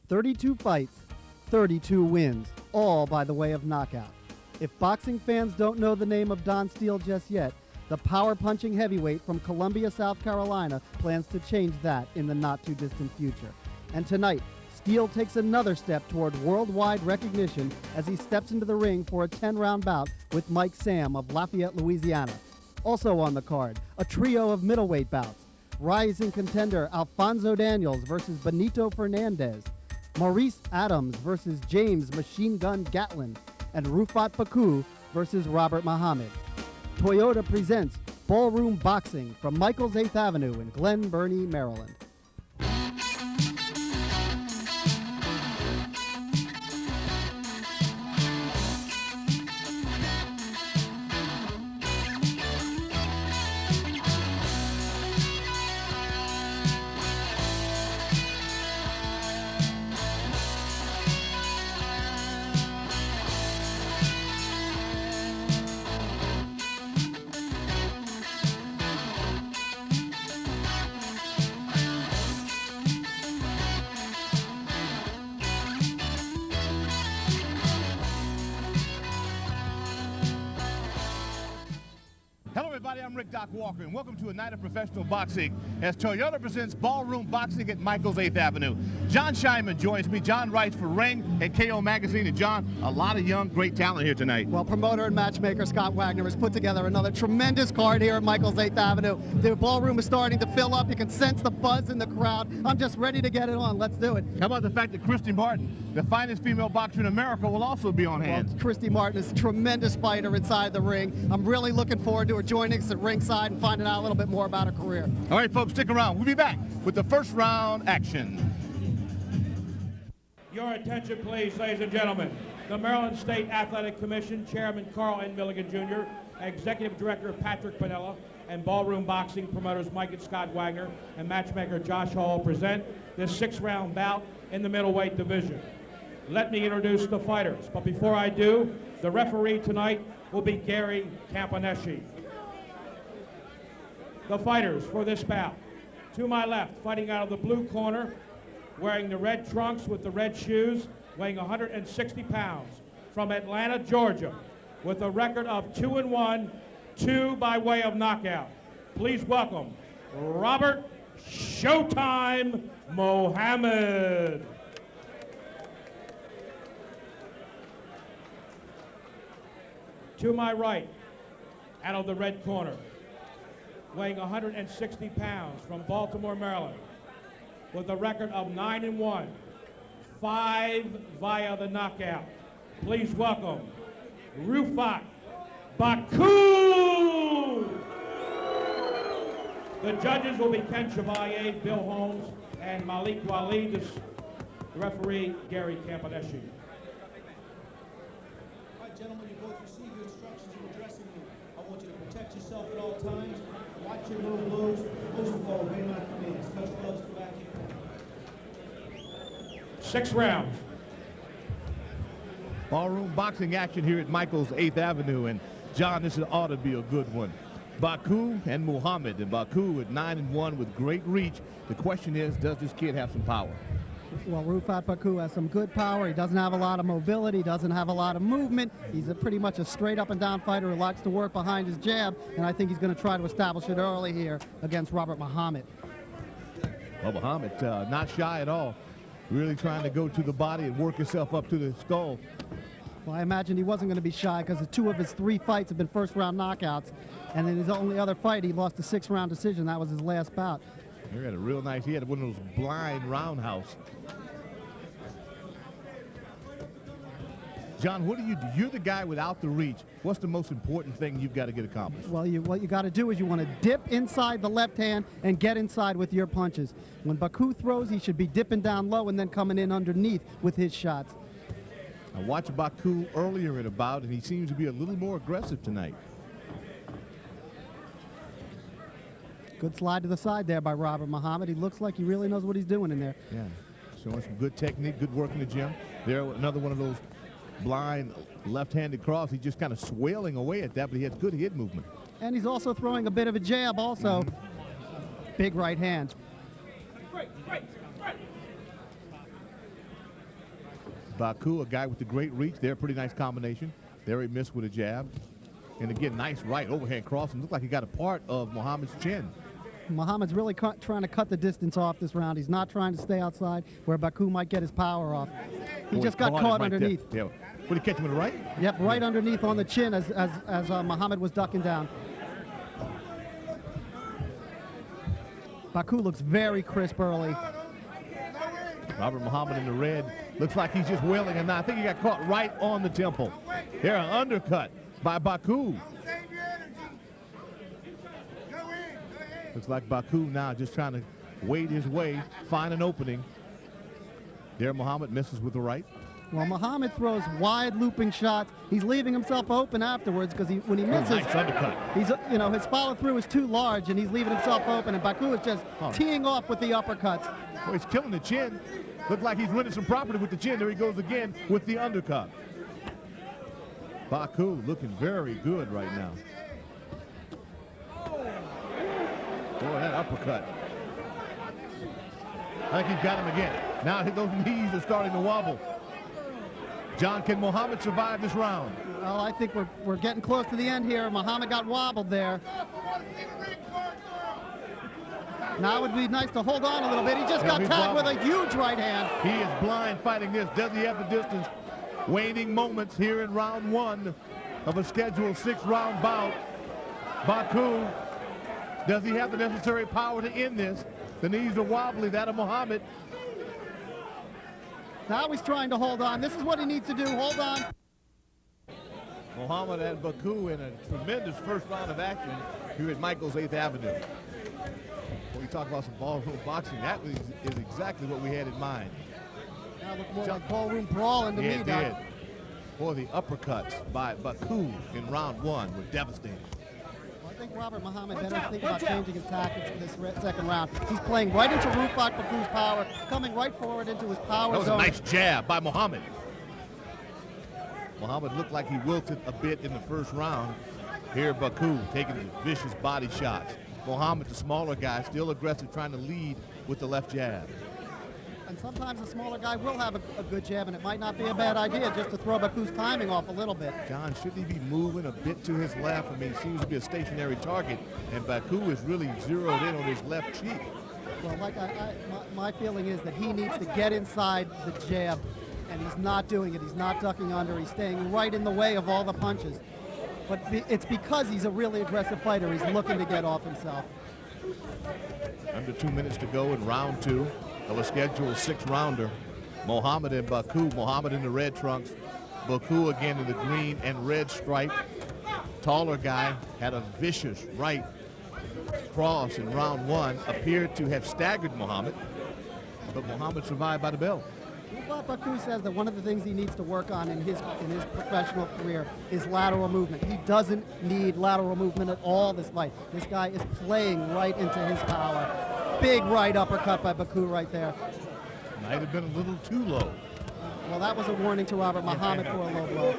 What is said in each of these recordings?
32 fights, 32 wins, all by the way of knockout. If boxing fans don't know the name of Don Steele just yet, the power-punching heavyweight from Columbia, South Carolina plans to change that in the not-too-distant future. And tonight, Steele takes another step toward worldwide recognition as he steps into the ring for a 10-round bout with Mike Sam of Lafayette, Louisiana. Also on the card, a trio of middleweight bouts. Rising contender Alfonso Danielson versus Benito Fernandez. Marice Adams versus James Machine Gun Gatlin. And Rufat Baku versus Robert Muhammad. Toyota presents Ballroom Boxing from Michael's 8th Avenue in Glen Burnie, Maryland. I'm Rick Doc Walker, and welcome to a night of professional boxing as Toyota presents Ballroom Boxing at Michael's 8th Avenue. John Scheinman joins me. John writes for Ring and KO Magazine. And John, a lot of young, great talent here tonight. Well, promoter and matchmaker Scott Wagner has put together another tremendous card here at Michael's 8th Avenue. The ballroom is starting to fill up. You can sense the buzz in the crowd. I'm just ready to get it on. Let's do it. How about the fact that Christy Martin, the finest female boxer in America, will also be on hand? Well, Christy Martin is a tremendous fighter inside the ring. I'm really looking forward to her joining us at ringside and finding out a little bit more about her career. All right, folks, stick around. We'll be back with the first round action. Your attention, please, ladies and gentlemen. The Maryland State Athletic Commission, Chairman Carl N. Milligan Jr., Executive Director Patrick Pinella, and Ballroom Boxing promoters Mike and Scott Wagner and matchmaker Josh Hall present this 6-round bout in the middleweight division. Let me introduce the fighters, but before I do, the referee tonight will be Gary Campaneschi. The fighters for this bout. To my left, fighting out of the blue corner, wearing the red trunks with the red shoes, weighing 160 pounds, from Atlanta, Georgia, with a record of 2-1, 2 by way of knockout. Please welcome Robert Showtime Mohammed. To my right, out of the red corner, weighing 160 pounds, from Baltimore, Maryland, with a record of 9-1, 5 via the knockout. Please welcome Rufat Baku. The judges will be Ken Chevalier, Bill Holmes, and Malik Wali. The referee, Gary Campaneschi. All right, gentlemen, you both received your instructions in the dressing room. I want you to protect yourself at all times. Watch your little blows. Most of all, obey my commands. Touch gloves, go back in. 6 rounds. Ballroom boxing action here at Michael's 8th Avenue. And John, this ought to be a good one. Baku and Muhammad. And Baku at 9-1 with great reach. The question is, does this kid have some power? Well, Rufat Baku has some good power. He doesn't have a lot of mobility, doesn't have a lot of movement. He's pretty much a straight up and down fighter who likes to work behind his jab, and I think he's going to try to establish it early here against Robert Muhammad. Well, Muhammad not shy at all. Really trying to go to the body and work himself up to the skull. Well, I imagined he wasn't going to be shy because 2 of his 3 fights have been first-round knockouts, and in his only other fight, he lost a 6-round decision. That was his last bout. He had a real nice, he had one of those blind roundhouse. John, what do you do? You're the guy without the reach. What's the most important thing you've got to get accomplished? Well, what you got to do is you want to dip inside the left hand and get inside with your punches. When Baku throws, he should be dipping down low and then coming in underneath with his shots. I watched Baku earlier in a bout, and he seems to be a little more aggressive tonight. Good slide to the side there by Robert Muhammad. He looks like he really knows what he's doing in there. Yeah, showing some good technique, good work in the gym. There, another one of those blind left-handed cross. He's just kind of swailing away at that, but he has good head movement. And he's also throwing a bit of a jab also. Big right hand. Baku, a guy with the great reach there, pretty nice combination. There he missed with a jab. And again, nice right overhand cross, and looked like he got a part of Muhammad's chin. Muhammad's really trying to cut the distance off this round. He's not trying to stay outside where Baku might get his power off. He just got caught underneath. Yeah. What did he catch him with the right? Yep, right underneath on the chin as Muhammad was ducking down. Baku looks very crisp early. Robert Muhammad in the red. Looks like he's just wailing, and I think he got caught right on the temple. Here, an undercut by Baku. Looks like Baku now just trying to wade his way, find an opening. There, Muhammad misses with the right. Well, Muhammad throws wide looping shots. He's leaving himself open afterwards because when he misses, nice undercut. He's his follow through is too large and he's leaving himself open. And Baku is just teeing off with the uppercuts. Well, he's killing the chin. Looked like he's winning some property with the chin. There he goes again with the undercut. Baku looking very good right now. Boy, that uppercut. I think he's got him again. Now those knees are starting to wobble. John, can Muhammad survive this round? Well, I think we're getting close to the end here. Muhammad got wobbled there. Now it would be nice to hold on a little bit. He just got tagged with a huge right hand. He is blind fighting this. Does he have the distance? Waning moments here in round one of a scheduled 6-round bout. Baku, does he have the necessary power to end this? The knees are wobbly, that of Muhammad. Now he's trying to hold on. This is what he needs to do, hold on. Muhammad and Baku in a tremendous first round of action here at Michael's 8th Avenue. When we talk about some ballroom boxing, that is exactly what we had in mind. Now look more like ballroom brawling to me. It did. Boy, the uppercuts by Baku in round one were devastating. Well, I think Robert Muhammad better think about changing his tactics for this second round. He's playing right into Rufat Baku's power, coming right forward into his power zone. That was a nice jab by Muhammad. Muhammad looked like he wilted a bit in the first round. Here Baku taking the vicious body shots. Muhammad, the smaller guy, still aggressive, trying to lead with the left jab. And sometimes a smaller guy will have a good jab, and it might not be a bad idea just to throw Baku's timing off a little bit. John, shouldn't he be moving a bit to his left? I mean, he seems to be a stationary target, and Baku is really zeroed in on his left cheek. Well, like my feeling is that he needs to get inside the jab, and he's not doing it. He's not ducking under. He's staying right in the way of all the punches. But it's because he's a really aggressive fighter. He's looking to get off himself. Under 2 minutes to go in round two of a scheduled 6-rounder. Muhammad and Baku. Muhammad in the red trunks. Baku again in the green and red stripe. Taller guy had a vicious right cross in round one. Appeared to have staggered Muhammad, but Muhammad survived by the bell. Baku says that one of the things he needs to work on in his professional career is lateral movement. He doesn't need lateral movement at all this fight. This guy is playing right into his power. Big right uppercut by Baku right there. Might have been a little too low. Well, that was a warning to Robert Muhammad for a low blow.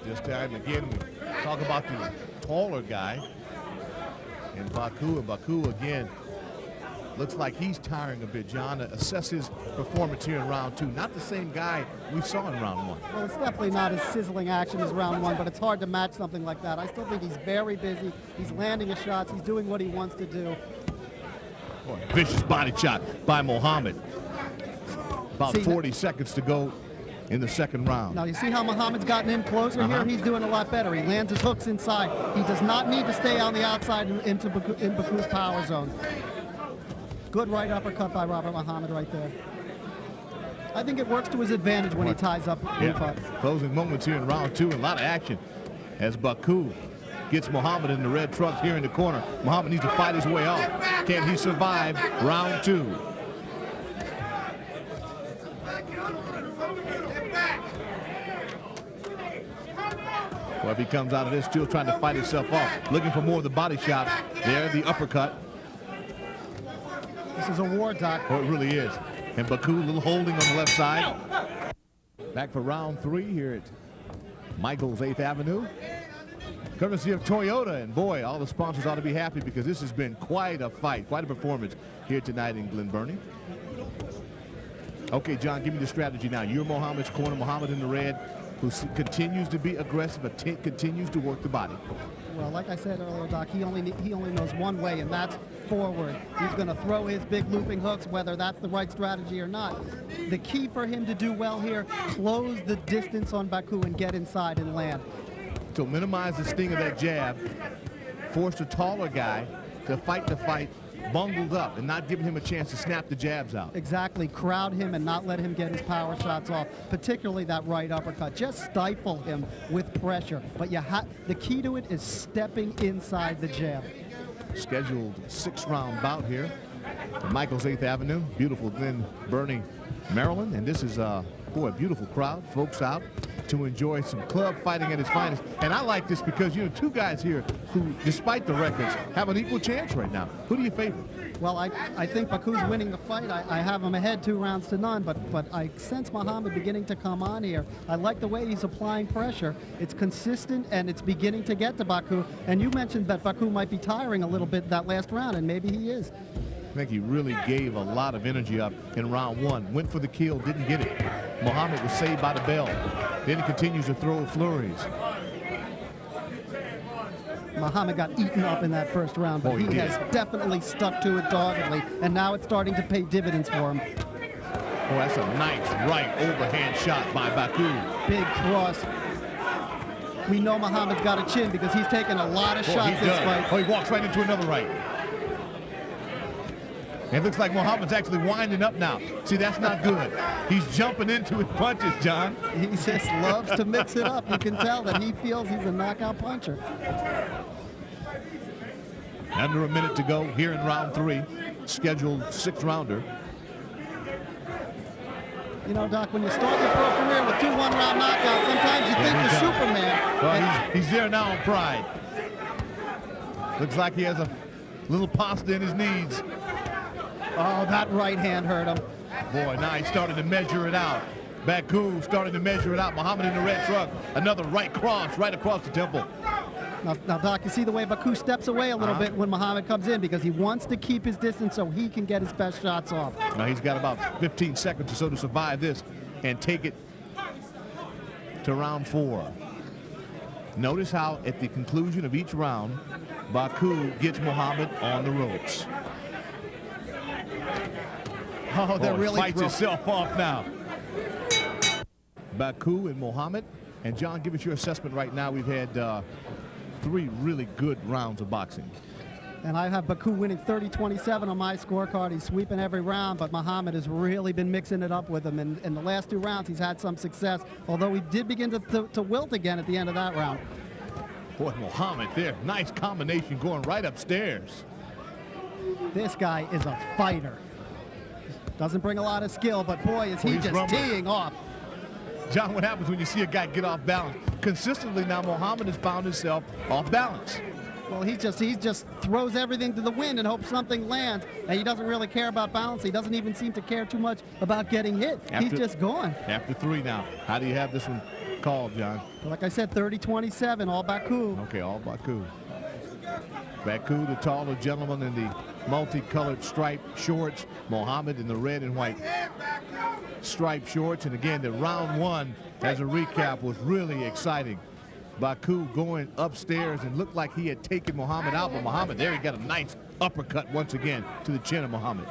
This time again, we talk about the taller guy and Baku again. Looks like he's tiring a bit, John. Assess his performance here in round two. Not the same guy we saw in round one. Well, it's definitely not as sizzling action as round one, but it's hard to match something like that. I still think he's very busy. He's landing his shots. He's doing what he wants to do. Boy, vicious body shot by Muhammad. About 40 seconds to go in the second round. Now, you see how Muhammad's gotten in closer here? He's doing a lot better. He lands his hooks inside. He does not need to stay on the outside in Baku's power zone. Good right uppercut by Robert Muhammad right there. I think it works to his advantage when he ties up Rufat. Closing moments here in round two, and a lot of action as Baku gets Muhammad in the red trunks here in the corner. Muhammad needs to fight his way off. Can he survive round two? Well, if he comes out of this, still trying to fight himself off, looking for more of the body shots. There, the uppercut. This is a war, Doc. Oh, it really is. And Baku, a little holding on the left side. Back for round three here at Michael's 8th Avenue. Courtesy of Toyota. And boy, all the sponsors ought to be happy because this has been quite a fight, quite a performance here tonight in Glen Burnie. Okay, John, give me the strategy now. You're Muhammad's corner, Muhammad in the red, who continues to be aggressive, but continues to work the body. Well, like I said earlier, Doc, he only knows one way, and that's forward. He's going to throw his big looping hooks, whether that's the right strategy or not. The key for him to do well here, close the distance on Baku and get inside and land. To minimize the sting of that jab, force the taller guy to fight the fight bungled up and not giving him a chance to snap the jabs out. Exactly. Crowd him and not let him get his power shots off, particularly that right uppercut. Just stifle him with pressure. But the key to it is stepping inside the jab. Scheduled 6-round bout here at Michael's 8th Avenue. Beautiful Glen Burnie, Maryland. And this is, boy, a beautiful crowd. Folks out to enjoy some club fighting at its finest. And I like this because, you know, two guys here who, despite the records, have an equal chance right now. Who do you favor? Well, I think Baku's winning the fight. I have him ahead 2-0 but I sense Muhammad beginning to come on here. I like the way he's applying pressure. It's consistent, and it's beginning to get to Baku. And you mentioned that Baku might be tiring a little bit that last round, and maybe he is. I think he really gave a lot of energy up in round 1. Went for the kill, didn't get it. Muhammad was saved by the bell. Then he continues to throw flurries. Muhammad got eaten up in that first round, but he has definitely stuck to it doggedly, and now it's starting to pay dividends for him. Oh, that's a nice right overhand shot by Baku. Big cross. We know Muhammad's got a chin because he's taken a lot of shots this fight. Oh, he walks right into another right. It looks like Muhammad's actually winding up now. See, that's not good. He's jumping into his punches, John. He just loves to mix it up. You can tell that he feels he's a knockout puncher. Under a minute to go here in round 3, scheduled 6-rounder. You know, Doc, when you start your pro career with 2 one-round knockouts, sometimes you think you're Superman. Well, he's there now on pride. Looks like he has a little pasta in his knees. Oh, that right hand hurt him. Boy, now he's starting to measure it out. Baku starting to measure it out. Muhammad in the red truck. Another right cross right across the temple. Now, Doc, you see the way Baku steps away a little bit when Muhammad comes in because he wants to keep his distance so he can get his best shots off. Now he's got about 15 seconds or so to survive this and take it to round 4. Notice how at the conclusion of each round, Baku gets Muhammad on the ropes. Oh, they're really fights itself off now. Baku and Muhammad. And John, give us your assessment right now. We've had 3 really good rounds of boxing. And I have Baku winning 30-27 on my scorecard. He's sweeping every round, but Muhammad has really been mixing it up with him. And in the last 2 rounds, he's had some success, although he did begin to wilt again at the end of that round. Boy, Muhammad there. Nice combination going right upstairs. This guy is a fighter. Doesn't bring a lot of skill, but boy, is he just teeing off. John, what happens when you see a guy get off balance? Consistently now, Muhammad has found himself off balance. Well, he just throws everything to the wind and hopes something lands, and he doesn't really care about balance. He doesn't even seem to care too much about getting hit. He's just gone. After 3 now. How do you have this one called, John? Like I said, 30-27, all Baku. Okay, all Baku. Baku, the taller gentleman in the multicolored striped shorts. Muhammad in the red and white striped shorts. And again, the round 1, as a recap, was really exciting. Baku going upstairs and looked like he had taken Muhammad out, but Muhammad there, he got a nice uppercut once again to the chin of Muhammad.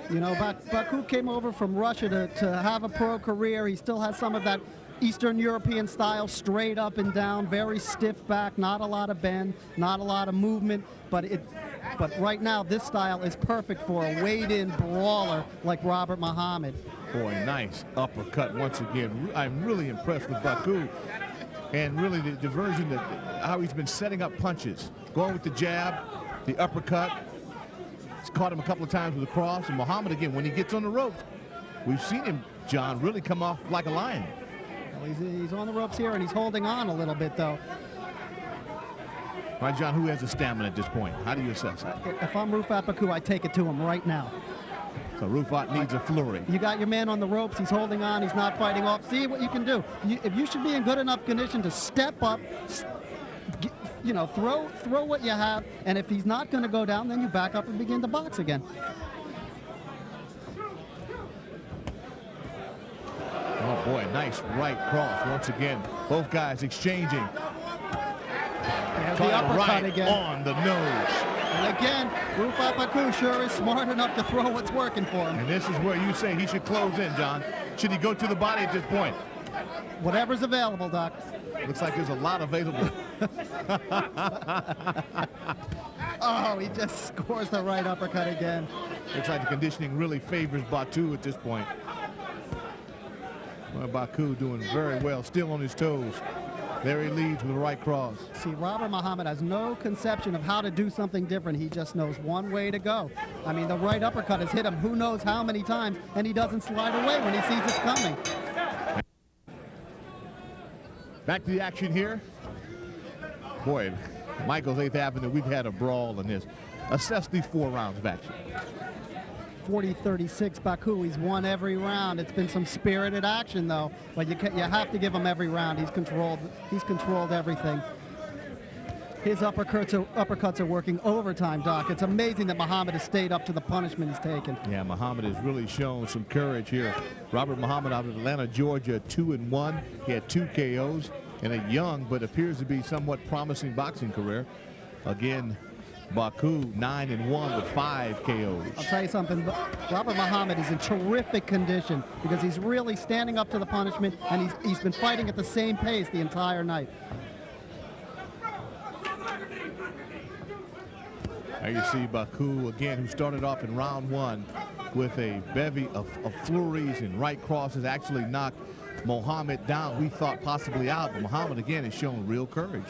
You know, Baku came over from Russia to have a pro career. He still has some of that Eastern European style, straight up and down, very stiff back, not a lot of bend, not a lot of movement, but right now this style is perfect for a weighed-in brawler like Robert Muhammad. Boy, nice uppercut once again. I'm really impressed with Baku, and really the diversion, how he's been setting up punches, going with the jab, the uppercut. He's caught him a couple of times with a cross, and Muhammad again, when he gets on the ropes, we've seen him, John, really come off like a lion. Well, he's on the ropes here, and he's holding on a little bit, though. All right, John, who has the stamina at this point? How do you assess it? If I'm Rufat Baku, I take it to him right now. So Rufat needs a flurry. You got your man on the ropes. He's holding on. He's not fighting off. See what you can do. If you should be in good enough condition to step up, you know, throw what you have, and if he's not going to go down, then you back up and begin to box again. Boy, nice right cross. Once again, both guys exchanging. There's the uppercut right again. on the nose. And again, Rufat Baku sure is smart enough to throw what's working for him. And this is where you say he should close in, John. Should he go to the body at this point? Whatever's available, Doc. Looks like there's a lot available. Oh, he just scores the right uppercut again. Looks like the conditioning really favors Baku at this point. Well, Baku doing very well, still on his toes. There he leads with the right cross. See, Robert Muhammad has no conception of how to do something different. He just knows one way to go. I mean, the right uppercut has hit him who knows how many times, and he doesn't slide away when he sees it's coming. Back to the action here. Boy, Michael's 8th Avenue, we've had a brawl in this. Assess these 4 rounds of action. 40-36 Baku. He's won every round. It's been some spirited action, though. But you have to give him every round. He's controlled everything. His uppercuts are working overtime, Doc. It's amazing that Muhammad has stayed up to the punishment he's taken. Yeah, Muhammad has really shown some courage here. Robert Muhammad out of Atlanta, Georgia, 2-1. He had 2 KOs and a young but appears to be somewhat promising boxing career. Again, Baku 9-1 with 5 KOs. I'll tell you something, Robert Muhammad is in terrific condition because he's really standing up to the punishment, and he's been fighting at the same pace the entire night. There you see Baku again, who started off in round 1 with a bevy of flurries and right crosses, actually knocked Muhammad down. We thought possibly out, but Muhammad again has shown real courage.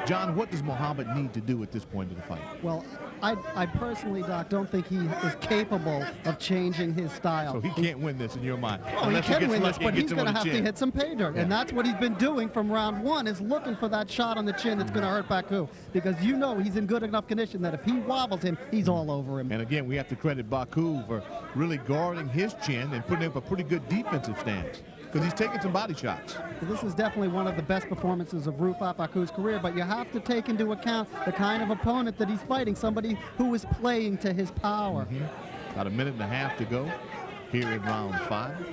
John, what does Muhammad need to do at this point in the fight? Well, I personally, Doc, don't think he is capable of changing his style. So he can't win this in your mind? Oh, he can win this, but he's going to have to hit some pay dirt. Yeah. And that's what he's been doing from round 1, is looking for that shot on the chin that's going to hurt Baku. Because you know he's in good enough condition that if he wobbles him, he's all over him. And again, we have to credit Baku for really guarding his chin and putting up a pretty good defensive stance, because he's taking some body shots. Well, this is definitely one of the best performances of Rufat Baku's career, but you have to take into account the kind of opponent that he's fighting, somebody who is playing to his power. About a minute and a half to go here in round 5.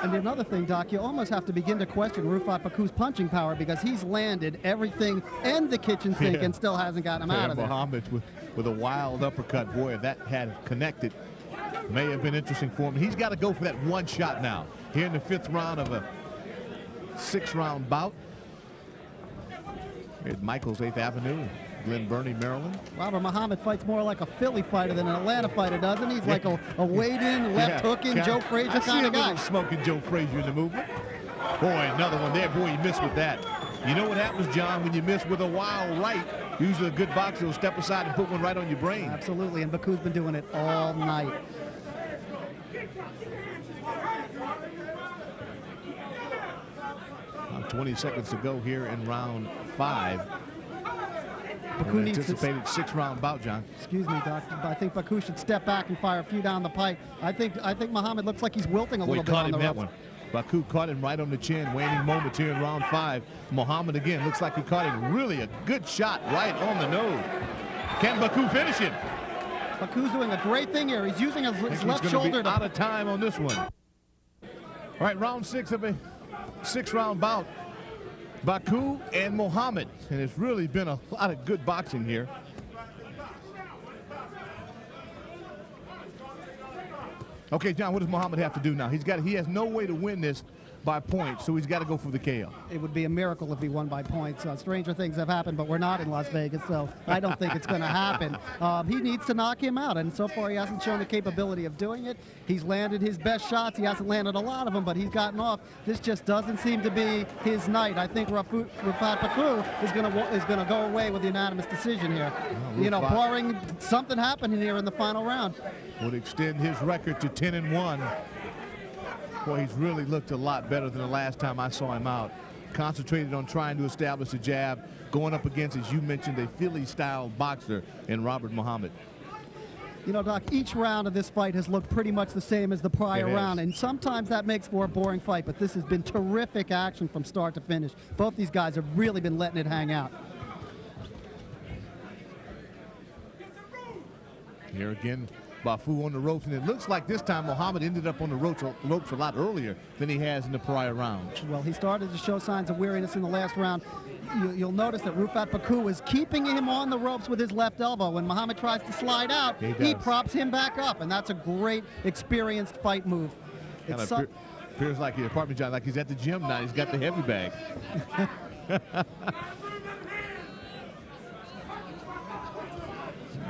And another thing, Doc, you almost have to begin to question Rufat Baku's punching power, because he's landed everything and the kitchen sink and still hasn't gotten him out of there. Muhammad with a wild uppercut. Boy, if that had connected, may have been interesting for him. He's got to go for that one shot now here in the 5th round of a 6-round bout. Here's Michael's 8th Avenue, Glen Burnie, Maryland. Robert Muhammad fights more like a Philly fighter than an Atlanta fighter, doesn't he? He's like a wade-in, left-hooking, Joe Frazier kind of guy. I see a little smoking Joe Frazier in the movement. Boy, another one there. Boy, he missed with that. You know what happens, John, when you miss with a wild right? Usually a good boxer will step aside and put one right on your brain. Absolutely, and Baku's been doing it all night. About 20 seconds to go here in round 5. Baku needs anticipated 6-round bout, John. Excuse me, Doctor, but I think Baku should step back and fire a few down the pipe. I think Muhammad looks like he's wilting a little bit on the ropes. One. Baku caught him right on the chin. Waning moments here in round 5. Muhammad again looks like he caught him really a good shot right on the nose. Can Baku finish him? Baku's doing a great thing here. He's using his left shoulder to... out of time on this one. All right, round 6 of a 6-round bout. Baku and Muhammad, and it's really been a lot of good boxing here. Okay, John, what does Muhammad have to do now? He has no way to win this by points, so he's got to go for the KO. It would be a miracle if he won by points. Stranger things have happened, but we're not in Las Vegas, so I don't think it's going to happen. He needs to knock him out, and so far he hasn't shown the capability of doing it. He's landed his best shots. He hasn't landed a lot of them, but he's gotten off. This just doesn't seem to be his night. I think Rufat Baku is going to go away with the unanimous decision here. You know, barring something happening here in the final round. Would extend his record to 10-1. Boy, he's really looked a lot better than the last time I saw him out. Concentrated on trying to establish a jab, going up against, as you mentioned, a Philly-style boxer in Robert Muhammad. You know, Doc, each round of this fight has looked pretty much the same as the prior round, and sometimes that makes for a boring fight, but this has been terrific action from start to finish. Both these guys have really been letting it hang out. Here again, Baku on the ropes, and it looks like this time Muhammad ended up on the ropes a lot earlier than he has in the prior rounds. Well, he started to show signs of weariness in the last round. You'll notice that Rufat Baku is keeping him on the ropes with his left elbow. When Muhammad tries to slide out, he props him back up, and that's a great, experienced fight move. Kind of appears like like he's at the gym now. He's got the heavy bag.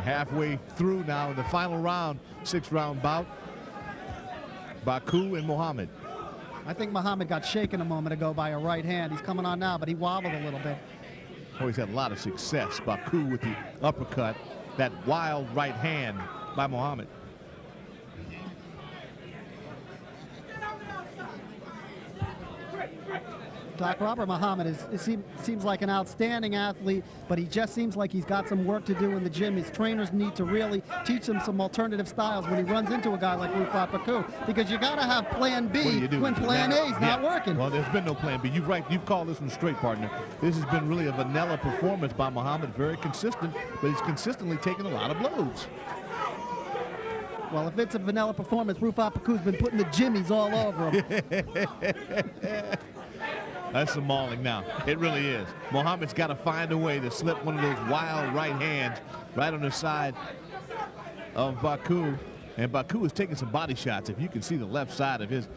Halfway through now in the final round, 6-round bout. Baku and Muhammad. I think Muhammad got shaken a moment ago by a right hand. He's coming on now, but he wobbled a little bit. Oh, he's had a lot of success. Baku with the uppercut, that wild right hand by Muhammad. Doc, Robert Muhammad seems like an outstanding athlete, but he just seems like he's got some work to do in the gym. His trainers need to really teach him some alternative styles when he runs into a guy like Rufat Baku, because you got to have plan B when plan A is not working. Well, there's been no plan B. You're right. You've called this one straight, partner. This has been really a vanilla performance by Muhammad, very consistent, but he's consistently taking a lot of blows. Well, if it's a vanilla performance, Rufat Baku's been putting the jimmies all over him. That's some mauling now. It really is. Muhammad's got to find a way to slip one of those wild right hands right on the side of Baku. And Baku is taking some body shots. If you can see, the left side of his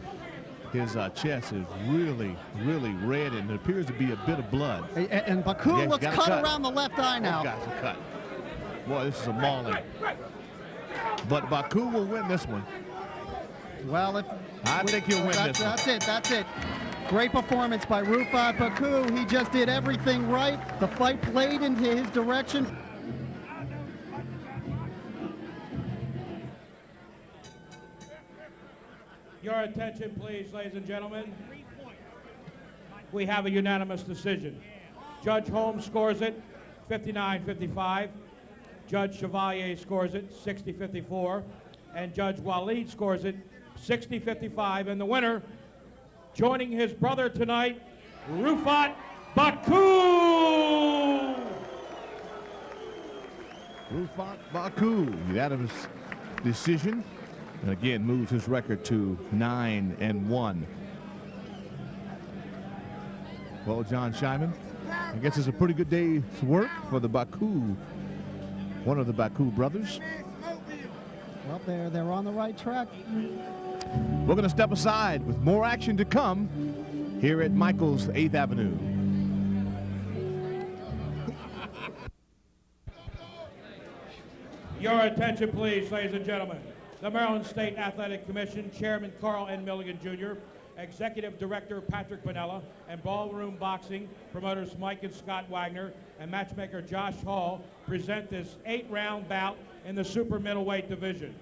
chest is really, really red, and there appears to be a bit of blood. And Baku looks cut around the left eye now. Both guys are cut. Boy, this is a mauling. But Baku will win this one. Well, I think he'll win this one. That's it. Great performance by Rufat Baku. He just did everything right. The fight played into his direction. Your attention, please, ladies and gentlemen. We have a unanimous decision. Judge Holmes scores it 59-55. Judge Chevalier scores it 60-54. And Judge Walid scores it 60-55. And the winner, joining his brother tonight, Rufat Baku! Rufat Baku, unanimous decision. And again, moves his record to 9-1. Well, John Scheinman, I guess it's a pretty good day's work for the Baku, one of the Baku brothers. Well, they're on the right track. We're going to step aside with more action to come here at Michael's 8th Avenue. Your attention, please, ladies and gentlemen. The Maryland State Athletic Commission, Chairman Carl N. Milligan Jr., Executive Director Patrick Pinella, and Ballroom Boxing promoters Mike and Scott Wagner and matchmaker Josh Hall present this 8-round bout in the super middleweight division.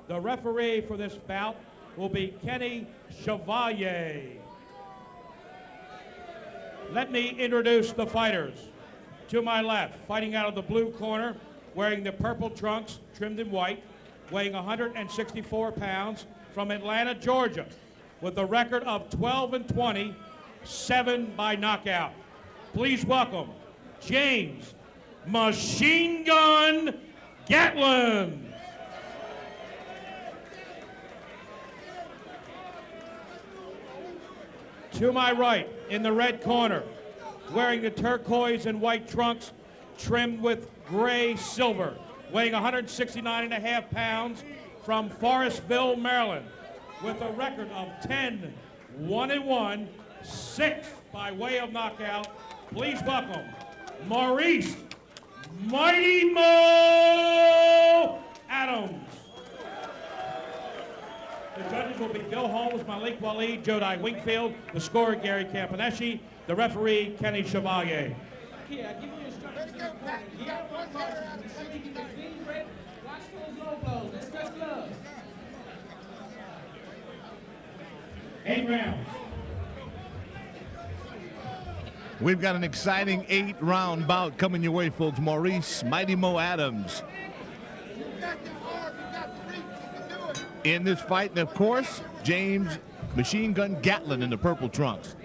The referee for this bout will be Kenny Chevalier. Let me introduce the fighters. To my left, fighting out of the blue corner, wearing the purple trunks trimmed in white, weighing 164 pounds, from Atlanta, Georgia, with a record of 12-20, 7 by knockout. Please welcome James Machine Gun Gatlin. To my right, in the red corner, wearing the turquoise and white trunks trimmed with gray silver, weighing 169.5 pounds, from Forestville, Maryland, with a record of 10-1-1, 6 by way of knockout. Please welcome Marice Mighty Mo Adams. The judges will be Bill Holmes, Malik Walid, Jodi Wingfield, the scorer Gary Campaneschi, the referee Kenny Chevalier. Here, I give you instructions. Here, one card. Make sure you get the clean red. Watch those low blows. Let's touch gloves. 8 rounds. We've got an exciting 8-round bout coming your way, folks. Maurice Mighty Mo Adams in this fight, and of course, James Machine Gun Gatlin in the purple trunks.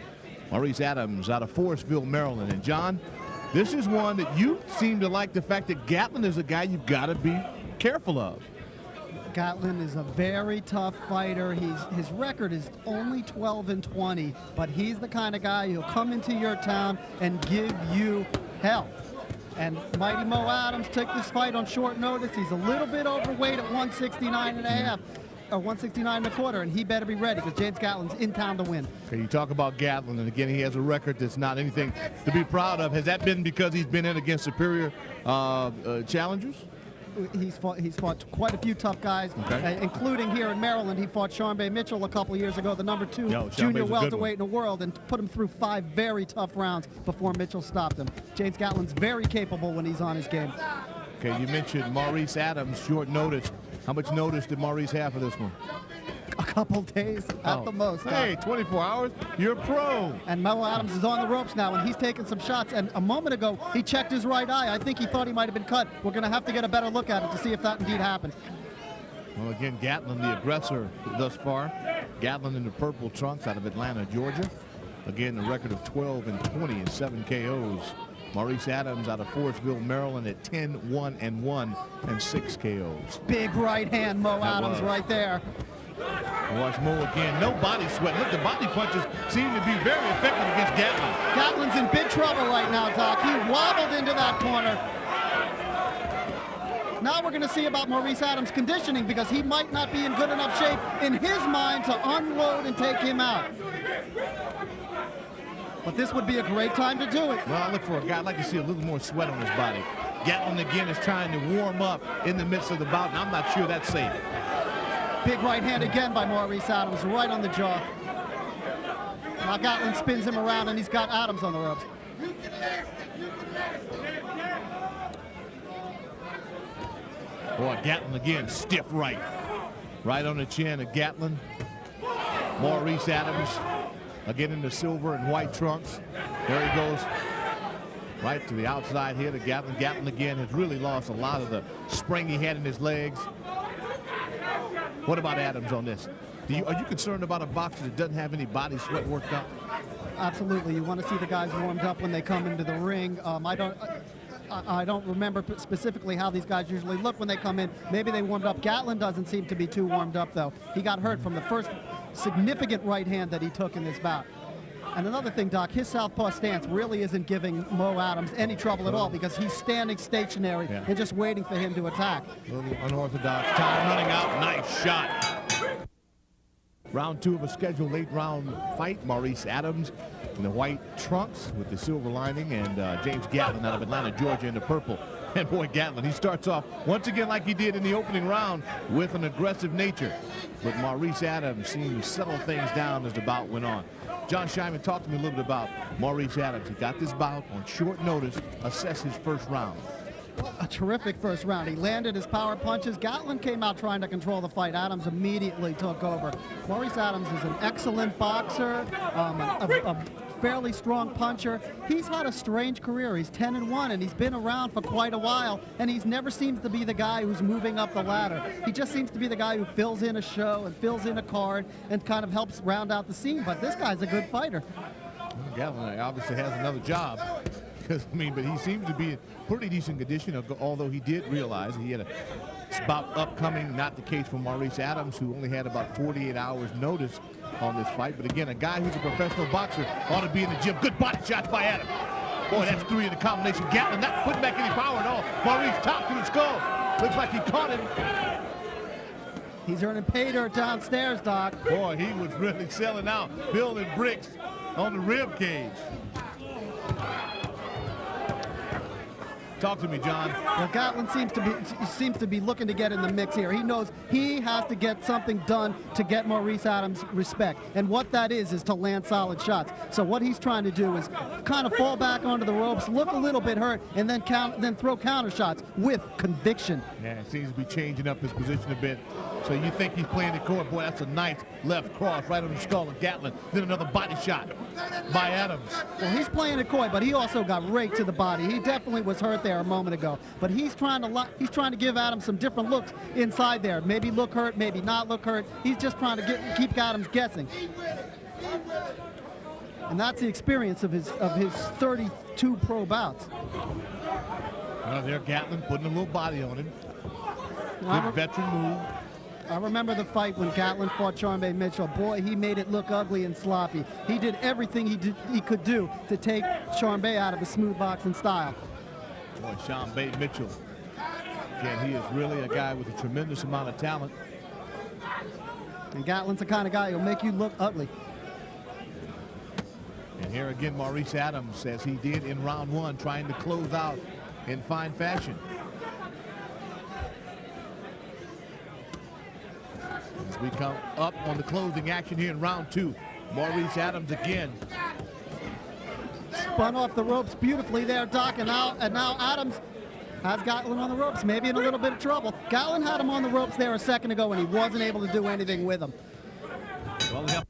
Maurice Adams out of Forestville, Maryland. And John, this is one that you seem to like, the fact that Gatlin is a guy you've got to be careful of. Gatlin is a very tough fighter. His record is only 12-20, but he's the kind of guy who'll come into your town and give you hell. And Mighty Mo Adams took this fight on short notice. He's a little bit overweight at 169.5. Or 169.25, and he better be ready because James Gatlin's in town to win. Okay, you talk about Gatlin, and again, he has a record that's not anything to be proud of. Has that been because he's been in against superior challengers? He's fought quite a few tough guys, including here in Maryland. He fought Scheinman Mitchell a couple years ago, the #2 junior welterweight in the world, and put him through 5 very tough rounds before Mitchell stopped him. James Gatlin's very capable when he's on his game. Okay, you mentioned Marice Adams, short notice. How much notice did Marice have for this one? A couple days at the most. Hey, 24 hours, you're pro. And Mo Adams is on the ropes now, and he's taking some shots. And a moment ago, he checked his right eye. I think he thought he might have been cut. We're going to have to get a better look at it to see if that indeed happened. Well, again, Gatlin, the aggressor thus far. Gatlin in the purple trunks out of Atlanta, Georgia. Again, a record of 12-20 and 7 KOs. Marice Adams out of Forestville, Maryland at 10-1-1 and 6 KOs. Big right hand, Mo Adams right there. Watch Mo again. No body sweat. Look, the body punches seem to be very effective against Gatlin. Gatlin's in big trouble right now, Doc. He wobbled into that corner. Now we're going to see about Marice Adams' conditioning because he might not be in good enough shape in his mind to unload and take him out. But this would be a great time to do it. Well, I look for a guy. I'd like to see a little more sweat on his body. Gatlin again is trying to warm up in the midst of the bout, and I'm not sure that's safe. Big right hand again by Marice Adams, right on the jaw. Now Gatlin spins him around, and he's got Adams on the ropes. Boy, Gatlin again, stiff right. Right on the chin of Gatlin. Marice Adams again in the silver and white trunks. There he goes. Right to the outside here to Gatlin. Gatlin again has really lost a lot of the spring he had in his legs. What about Adams on this? Are you concerned about a boxer that doesn't have any body sweat worked up? Absolutely. You want to see the guys warmed up when they come into the ring. I don't remember specifically how these guys usually look when they come in. Maybe they warmed up. Gatlin doesn't seem to be too warmed up, though. He got hurt from the first significant right hand that he took in this bout. And another thing, Doc, his southpaw stance really isn't giving Mo Adams any trouble at all because he's standing stationary and just waiting for him to attack. A little unorthodox. Time running out. Nice shot. Round 2 of a scheduled 8-round fight. Marice Adams in the white trunks with the silver lining, and James Gatlin out of Atlanta, Georgia in the purple. And boy, Gatlin, he starts off once again like he did in the opening round with an aggressive nature. But Marice Adams seemed to settle things down as the bout went on. John Scheinman talked to me a little bit about Marice Adams. He got this bout on short notice. Assess his first round. A terrific first round. He landed his power punches. Gatlin came out trying to control the fight. Adams immediately took over. Marice Adams is an excellent boxer, a fairly strong puncher. He's had a strange career. He's 10-1, and he's been around for quite a while, and he's never seems to be the guy who's moving up the ladder. He just seems to be the guy who fills in a show and fills in a card and kind of helps round out the scene, but this guy's a good fighter. Gatlin obviously has another job. But he seems to be in pretty decent condition, although he did realize he had a bout upcoming. Not the case for Marice Adams, who only had about 48 hours notice on this fight. But again, a guy who's a professional boxer ought to be in the gym. Good body shots by Adams. Boy, that's 3 in the combination. Gatlin not putting back any power at all. Marice top to the skull. Looks like he caught him. He's earning pay dirt downstairs, Doc. Boy, he was really selling out, building bricks on the rib cage. Talk to me, John. Well, Gatlin seems to be looking to get in the mix here. He knows he has to get something done to get Marice Adams respect. And what that is to land solid shots. So what he's trying to do is kind of fall back onto the ropes, look a little bit hurt, and then throw counter shots with conviction. Yeah, it seems to be changing up his position a bit. So you think he's playing the court. Boy, that's a nice left cross right on the skull of Gatlin. Then another body shot by Adams. Well, he's playing it coy, but he also got raked to the body. He definitely was hurt there a moment ago. But he's trying to give Adams some different looks inside there. Maybe look hurt, maybe not look hurt. He's just trying to keep Adams guessing. And that's the experience of his 32 pro bouts. Well, there Gatlin putting a little body on him. Good veteran move. I remember the fight when Gatlin fought Scheinman Mitchell. Boy, he made it look ugly and sloppy. He did everything he could do to take Scheinman out of his smooth boxing style. Boy, Scheinman Mitchell. Again, he is really a guy with a tremendous amount of talent. And Gatlin's the kind of guy who'll make you look ugly. And here again, Marice Adams, as he did in round one, trying to close out in fine fashion. As we come up on the closing action here in round two, Marice Adams again. Spun off the ropes beautifully there, Doc, and now Adams has Gatlin on the ropes, maybe in a little bit of trouble. Gatlin had him on the ropes there a second ago, and he wasn't able to do anything with him. Well, we have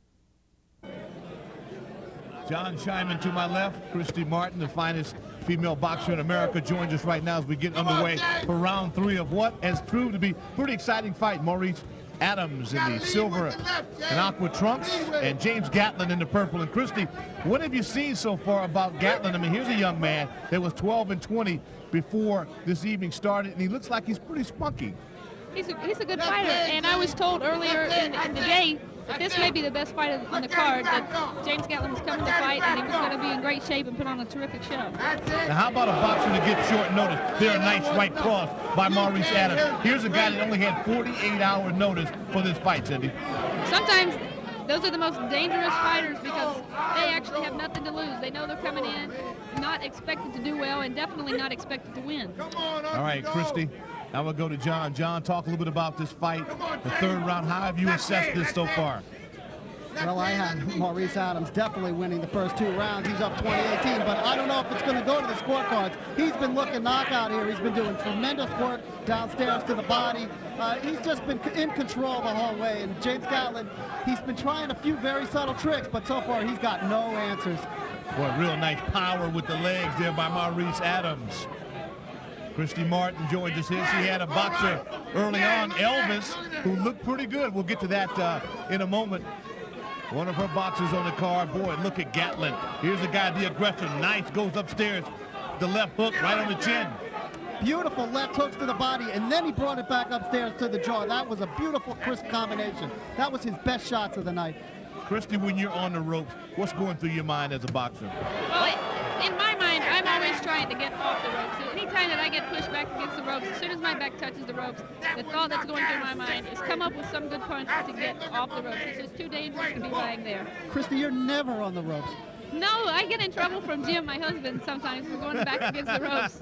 John Scheinman to my left. Christy Martin, the finest female boxer in America, joins us right now as we get underway for round three of what has proved to be a pretty exciting fight. Marice Adams in the silver and aqua trunks, and James Gatlin in the purple. And Christy, what have you seen so far about Gatlin? I mean, here's a young man that was 12-20 before this evening started, and he looks like he's pretty spunky. He's a good fighter, and I was told earlier in the day that this may be the best fight on the card, that James Gatlin was coming to fight, and he was going to be in great shape and put on a terrific show. Now, how about a boxer to get short notice? There, a nice right cross by Marice Adams. Here's a guy that only had 48-hour notice for this fight, Cindy. Sometimes those are the most dangerous fighters because they actually have nothing to lose. They know they're coming in, not expected to do well, and definitely not expected to win. All right, Christy. Now we'll go to John. John, talk a little bit about this fight, the third round. How have you assessed this so far? Well, I had Marice Adams definitely winning the first two rounds. He's up 20-18, but I don't know if it's going to go to the scorecards. He's been looking knockout here. He's been doing tremendous work downstairs to the body. He's just been in control the whole way. And James Gatlin, he's been trying a few very subtle tricks, but so far he's got no answers. Boy, real nice power with the legs there by Marice Adams. Christy Martin joins us here. She had a boxer early on, Elvis, who looked pretty good. We'll get to that in a moment. One of her boxers on the card. Boy, look at Gatlin. Here's a guy, the aggressor. Nice, goes upstairs. The left hook right on the chin. Beautiful left hooks to the body, and then he brought it back upstairs to the jaw. That was a beautiful, crisp combination. That was his best shots of the night. Christy, when you're on the ropes, what's going through your mind as a boxer? Well, in my mind, I'm always trying to get off the ropes. So anytime that I get pushed back against the ropes, as soon as my back touches the ropes, the thought that's going through my mind is come up with some good punch to get off the ropes. It's just too dangerous to be lying there. Christy, you're never on the ropes. No, I get in trouble from Jim, my husband, sometimes for going back against the ropes.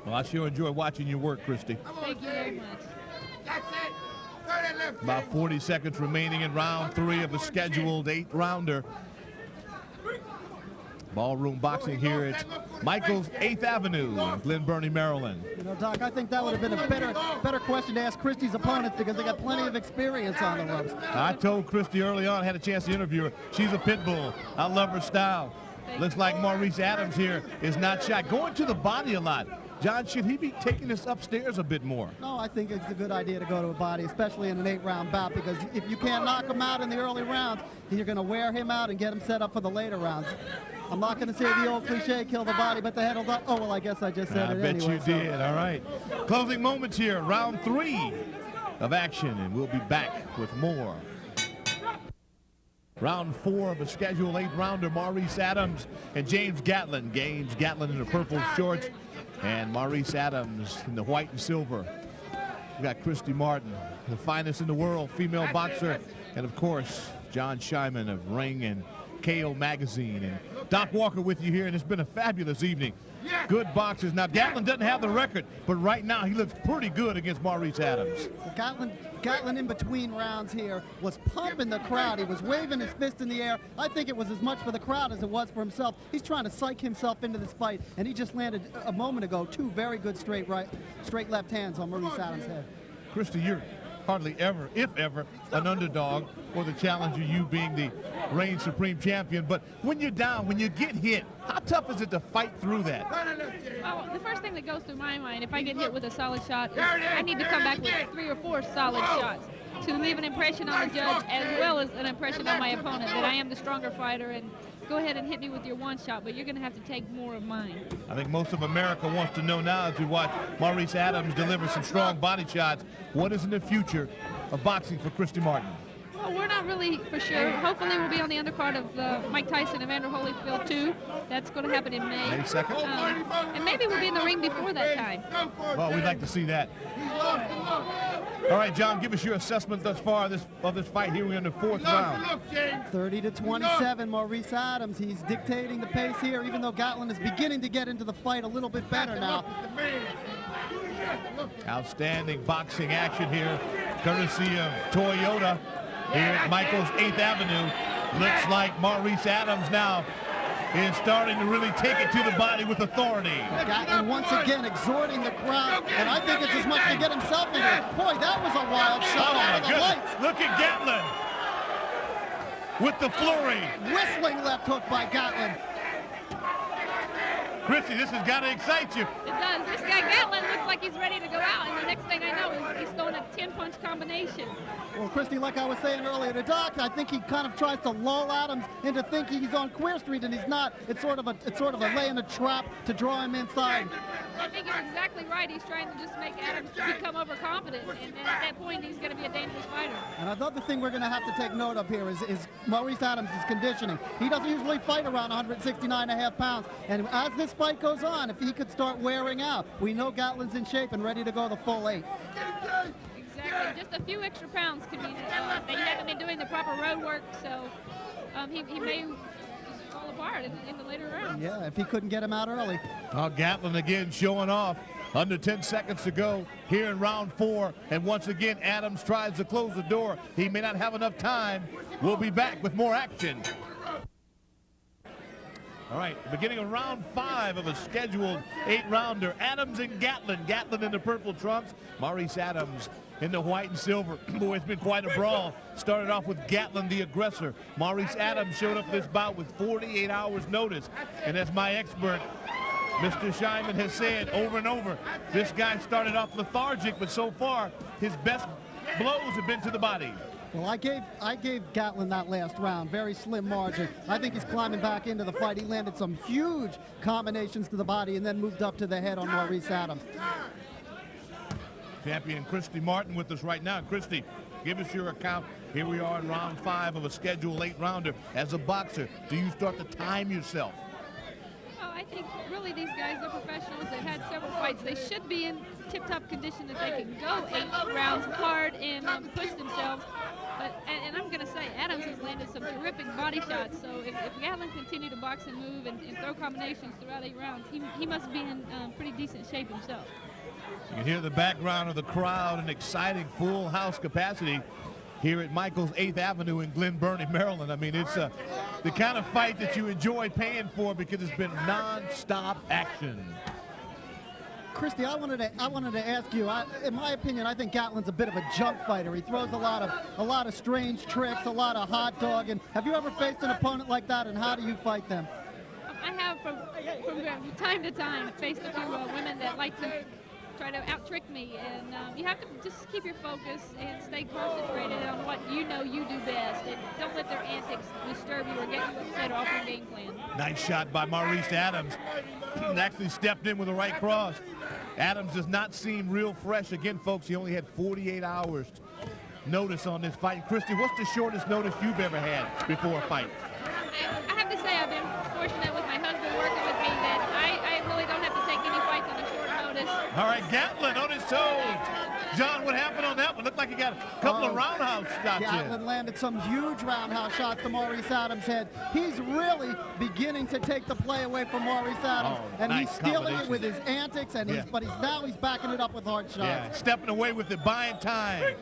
Well, I sure enjoy watching your work, Christy. Thank you very much. About 40 seconds remaining in round three of the scheduled 8-rounder. Ballroom boxing here at Michael's 8th Avenue in Glen Burnie, Maryland. You know, Doc, I think that would have been a better question to ask Christy's opponents because they got plenty of experience on the ropes. I told Christy early on, I had a chance to interview her. She's a pit bull. I love her style. Looks like Marice Adams here is not shy. Going to the body a lot. John, should he be taking this upstairs a bit more? No, I think it's a good idea to go to a body, especially in an 8-round bout, because if you can't knock him out in the early rounds, then you're going to wear him out and get him set up for the later rounds. I'm not going to say the old cliche, kill the body, but the head will die. Oh, well, I guess I just said it anyway. I bet you did. All right. Closing moments here, round three of action, and we'll be back with more. Round four of a scheduled 8-rounder, Marice Adams and James Gatlin. James Gatlin in the purple shorts and Marice Adams in the white and silver. We got Christy Martin, the finest in the world, female boxer, and of course, John Scheinman of Ring and KO Magazine. And Doc Walker with you here, and it's been a fabulous evening. Good boxers. Now, Gatlin doesn't have the record, but right now he looks pretty good against Marice Adams. Gatlin in between rounds here was pumping the crowd. He was waving his fist in the air. I think it was as much for the crowd as it was for himself. He's trying to psych himself into this fight, and he just landed a moment ago 2 very good straight left hands on Marice Adams' head. Christy, you're hardly ever, if ever, an underdog or the challenger, you being the reigning supreme champion. But when you're down, when you get hit, how tough is it to fight through that? Well, the first thing that goes through my mind, if I get hit with a solid shot, is I need to come back with 3 or 4 solid shots to leave an impression on the judge as well as an impression on my opponent that I am the stronger fighter and go ahead and hit me with your one shot, but you're going to have to take more of mine. I think most of America wants to know now as we watch Marice Adams deliver some strong body shots. What is in the future of boxing for Christy Martin? Well, we're not really for sure. Hopefully we'll be on the undercard of Mike Tyson and Evander Holyfield too. That's going to happen in May. May 2nd? And maybe we'll be in the ring before that time. Well, we'd like to see that. All right, John, give us your assessment thus far of this fight here. We're in the 4th round. 30-27, Marice Adams. He's dictating the pace here, even though Gatlin is beginning to get into the fight a little bit better now. Outstanding boxing action here, courtesy of Toyota here at Michael's 8th Avenue. Looks like Marice Adams now is starting to really take it to the body with authority. Gatlin once again exhorting the crowd, and I think it's as much to get himself in here. Boy, that was a wild shot out of the lights. Look at Gatlin with the flurry. Whistling left hook by Gatlin. Christy, this has got to excite you. It does. This guy Gatlin looks like he's ready to go out, and the next thing I know is he's throwing a 10-punch combination. Well, Christy, like I was saying earlier to Doc, I think he kind of tries to lull Adams into thinking he's on Queer Street, and he's not. It's sort of a laying a trap to draw him inside. I think you're exactly right. He's trying to just make Adams become overconfident, and then at that point, he's going to be a dangerous fighter. And another thing we're going to have to take note of here is Marice Adams' conditioning. He doesn't usually fight around 169.5 pounds, and as this fight goes on, if he could start wearing out, we know Gatlin's in shape and ready to go the full 8. Exactly. Just a few extra pounds could be. They haven't been doing the proper road work, so he may just fall apart in the later rounds. Yeah, if he couldn't get him out early. Gatlin again showing off. Under 10 seconds to go here in round 4. And once again, Adams tries to close the door. He may not have enough time. We'll be back with more action. All right, beginning of round 5 of a scheduled 8-rounder. Adams and Gatlin. Gatlin in the purple trunks. Marice Adams in the white and silver. Boy, it's been quite a brawl. Started off with Gatlin, the aggressor. Marice Adams showed up this bout with 48 hours notice. And as my expert, Mr. Scheinman, has said over and over, this guy started off lethargic, but so far, his best blows have been to the body. Well, I gave Gatlin that last round, very slim margin. I think he's climbing back into the fight. He landed some huge combinations to the body and then moved up to the head on Marice Adams. Champion Christy Martin with us right now. Christy, give us your account. Here we are in round 5 of a scheduled 8-rounder. As a boxer, do you start to time yourself? Oh, I think really these guys are professionals. They've had several fights. They should be in tip-top condition that they can go 8 rounds hard and push themselves. But, and I'm going to say, Adams has landed some terrific body shots. So if Gatlin continue to box and move and throw combinations throughout 8 rounds, he must be in pretty decent shape himself. You can hear the background of the crowd, an exciting full house capacity here at Michael's 8th Avenue in Glen Burnie, Maryland. I mean, it's the kind of fight that you enjoy paying for because it's been non-stop action. Christy, I wanted to ask you. In my opinion, I think Gatlin's a bit of a junk fighter. He throws a lot of strange tricks, a lot of hot dog. And have you ever faced an opponent like that? And how do you fight them? I have from time to time faced a few women that like to try to out-trick me, and you have to just keep your focus and stay concentrated on what you know you do best, and don't let their antics disturb you or get you upset off your game plan. Nice shot by Marice Adams. Actually stepped in with the right cross. Adams does not seem real fresh. Again, folks, he only had 48 hours notice on this fight. Christy, what's the shortest notice you've ever had before a fight? I have to say I've been fortunate with my husband working with me that I really don't have to take any fights on a short notice. All right, Gatlin on his toes. John, what happened on that one? Looked like he got a couple of roundhouse shots Gatlin landed some huge roundhouse shots to Marice Adams' head. He's really beginning to take the play away from Marice Adams, and nice he's stealing it with his antics, and but he's backing it up with hard shots. Yeah, stepping away with it, buying time.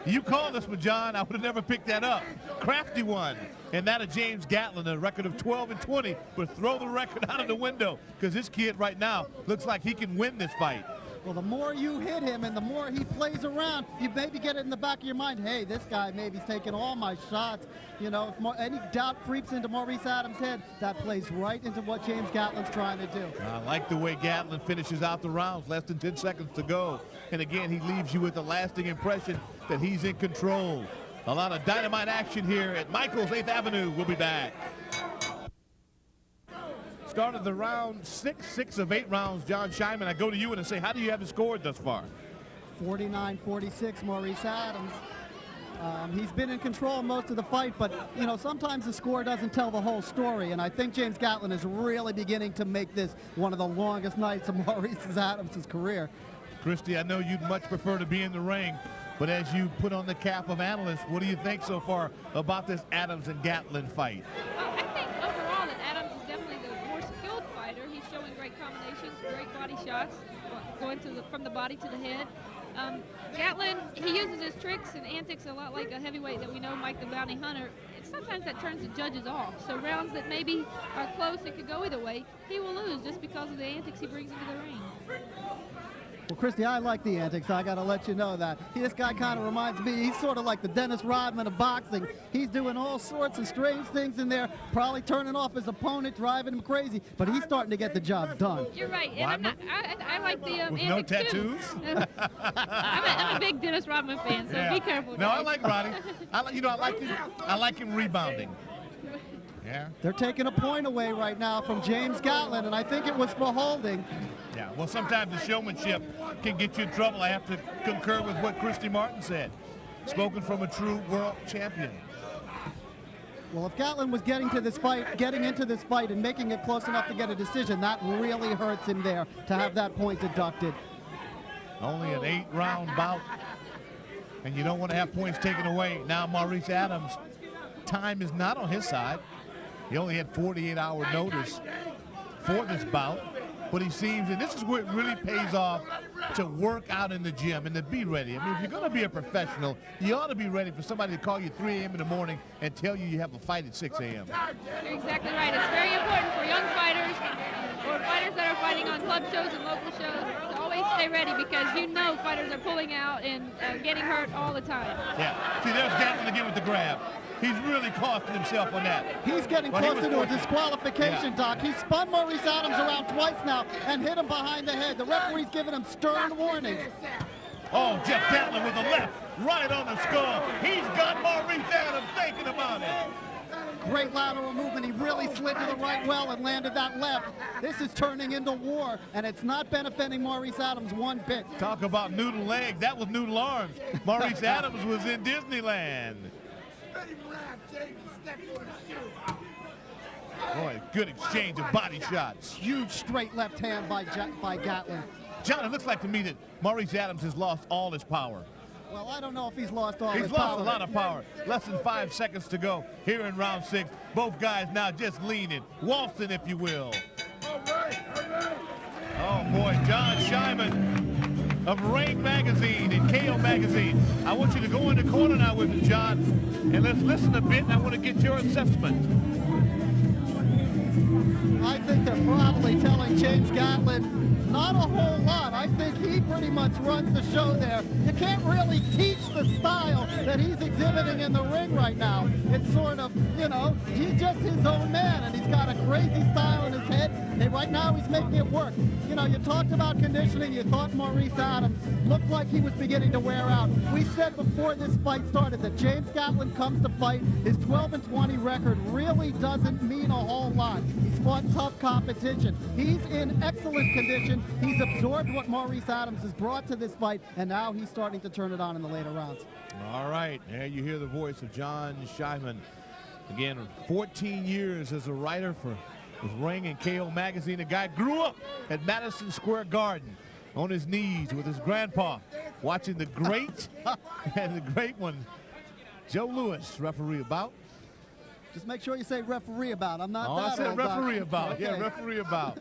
You called this one, John. I would have never picked that up. Crafty one. And that of James Gatlin, a record of 12-20, but throw the record out of the window because this kid right now looks like he can win this fight. Well, the more you hit him and the more he plays around, you maybe get it in the back of your mind, hey, this guy maybe he's taking all my shots. You know, if any doubt creeps into Marice Adams' head, that plays right into what James Gatlin's trying to do. I like the way Gatlin finishes out the rounds, less than 10 seconds to go. And again, he leaves you with a lasting impression that he's in control. A lot of dynamite action here at Michael's 8th Avenue. We'll be back. Started the round 6 of 8 rounds. John Scheinman, I go to you and I say, how do you have it scored thus far? 49-46, Maurice Adams. He's been in control most of the fight, but, you know, sometimes the score doesn't tell the whole story, and I think James Gatlin is really beginning to make this one of the longest nights of Maurice Adams' career. Christy, I know you'd much prefer to be in the ring, but as you put on the cap of analyst, what do you think so far about this Adams and Gatlin fight? Well, I think overall that Adams is definitely the more skilled fighter. He's showing great combinations, great body shots, going from the body to the head. Gatlin, he uses his tricks and antics a lot like a heavyweight that we know, Mike the Bounty Hunter. And sometimes that turns the judges off. So rounds that maybe are close, it could go either way, he will lose just because of the antics he brings into the ring. Well, Christy, I like the antics. I got to let you know that. This guy kind of reminds me, he's sort of like the Dennis Rodman of boxing. He's doing all sorts of strange things in there, probably turning off his opponent, driving him crazy, but he's starting to get the job done. You're right, and I like the With antics no tattoos? too. I'm a big Dennis Rodman fan, so be careful. No, guys. I like Roddy. I like him rebounding. Yeah. They're taking a point away right now from James Gatlin, and I think it was for holding. Yeah, well, sometimes the showmanship can get you in trouble. I have to concur with what Christy Martin said. Spoken from a true world champion. Well, if Gatlin was getting into this fight and making it close enough to get a decision, that really hurts him there to have that point deducted. Only an 8-round bout, and you don't want to have points taken away. Now Maurice Adams, time is not on his side. He only had 48-hour notice for this bout. But he seems, and this is where it really pays off, to work out in the gym and to be ready. I mean, if you're going to be a professional, you ought to be ready for somebody to call you 3 a.m. in the morning and tell you have a fight at 6 a.m. You're exactly right. It's very important for young fighters or fighters that are fighting on club shows and local shows to always stay ready, because you know fighters are pulling out and getting hurt all the time. Yeah. See, there's Gatlin again with the grab. He's really costing himself on that. He's getting closer to a disqualification, Doc. He spun Maurice Adams around twice now and hit him behind the head. The referee's giving him stern warnings. Oh, Jeff Gatlin with the left, right on the skull. He's got Maurice Adams thinking about it. Great lateral movement. He really slid to the right well and landed that left. This is turning into war, and it's not benefiting Maurice Adams one bit. Talk about noodle legs. That was noodle arms. Maurice Adams was in Disneyland. Boy, good exchange of body shots. Huge straight left hand by Gatlin. John, it looks like to me that Maurice Adams has lost all his power. Well, I don't know if he's lost all his power. He's lost a lot of power. Less than 5 seconds to go here in round 6. Both guys now just leaning, waltzing, if you will. Oh, boy, John Scheinman of Ring Magazine and KO Magazine. I want you to go in the corner now with me, John, and let's listen a bit, and I want to get your assessment. I think they're probably telling James Gatlin not a whole lot. I think he pretty much runs the show there. You can't really teach the style that he's exhibiting in the ring right now. It's sort of, you know, he's just his own man, and he's got a crazy style in his head, and right now he's making it work. You know, you talked about conditioning. You thought Maurice Adams looked like he was beginning to wear out. We said before this fight started that James Gatlin comes to fight. His 12-20 record really doesn't mean a whole lot. He's fought tough competition. He's in excellent condition. He's absorbed what Maurice Adams has brought to this fight, and now he's starting to turn it on in the later rounds. All right, there you hear the voice of John Scheinman. Again, 14 years as a writer for Ring and KO Magazine. The guy grew up at Madison Square Garden on his knees with his grandpa, watching the great and the great one, Joe Louis, referee about. Just make sure you say referee about. I'm not I that said old, referee Doc. about. Okay. Yeah, referee about.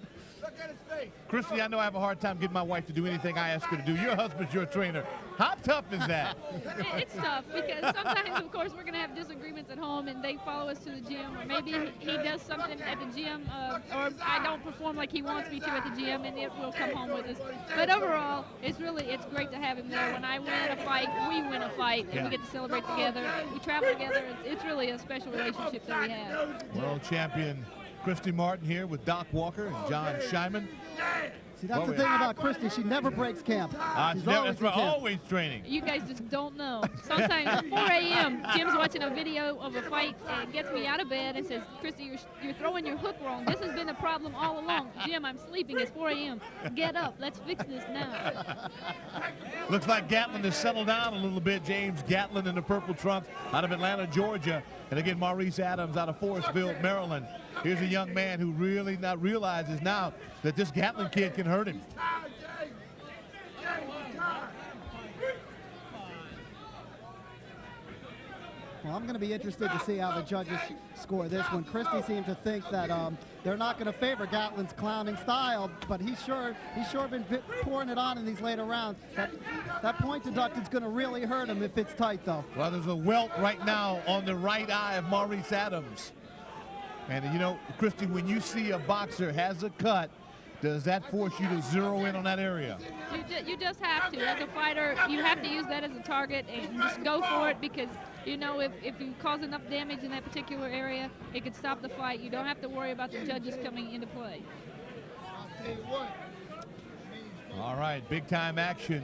Christy, I know I have a hard time getting my wife to do anything I ask her to do. Your husband's your trainer. How tough is that? It's tough because sometimes, of course, we're going to have disagreements at home and they follow us to the gym, or maybe he does something at the gym, or I don't perform like he wants me to at the gym, and it will come home with us. But overall, it's great to have him there. When I win a fight, we win a fight, and we get to celebrate together. We travel together. It's really a special relationship that we have. World champion Christy Martin here with Doc Walker and John Scheinman. See, that's the thing about Christy. She never breaks camp. She's always training. You guys just don't know. Sometimes at 4 a.m., Jim's watching a video of a fight and gets me out of bed and says, Christy, you're throwing your hook wrong. This has been a problem all along. Jim, I'm sleeping. It's 4 a.m. Get up. Let's fix this now. Looks like Gatlin has settled down a little bit. James Gatlin in the purple trunks out of Atlanta, Georgia. And again, Marice Adams out of Forestville, Maryland. Here's a young man who really not realizes now that this Gatlin kid can hurt him. Well, I'm going to be interested to see how the judges score this one. Christy seemed to think that they're not going to favor Gatlin's clowning style, but he's sure been pouring it on in these later rounds. That point deducted is going to really hurt him if it's tight, though. Well, there's a welt right now on the right eye of Marice Adams. And, you know, Christy, when you see a boxer has a cut, does that force you to zero in on that area? You just have to. As a fighter, you have to use that as a target and just go for it, because you know if you cause enough damage in that particular area, it could stop the fight. You don't have to worry about the judges coming into play. All right, big-time action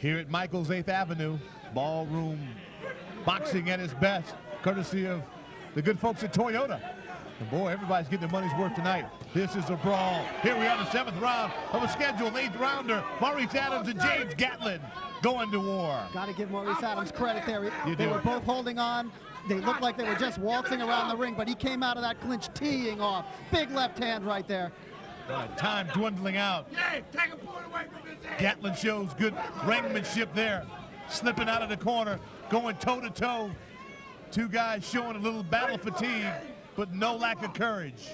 here at Michael's 8th Avenue. Ballroom boxing at its best, courtesy of the good folks at Toyota. And boy, everybody's getting their money's worth tonight. This is a brawl. Here we are in the 7th round of a scheduled 8th rounder. Marice Adams and James Gatlin going to war. Got to give Marice Adams credit there. They were both holding on. They looked like they were just waltzing around the ring, but he came out of that clinch teeing off. Big left hand right there. Time dwindling out. Gatlin shows good ringmanship there. Slipping out of the corner, going toe-to-toe. Two guys showing a little battle fatigue, but no lack of courage.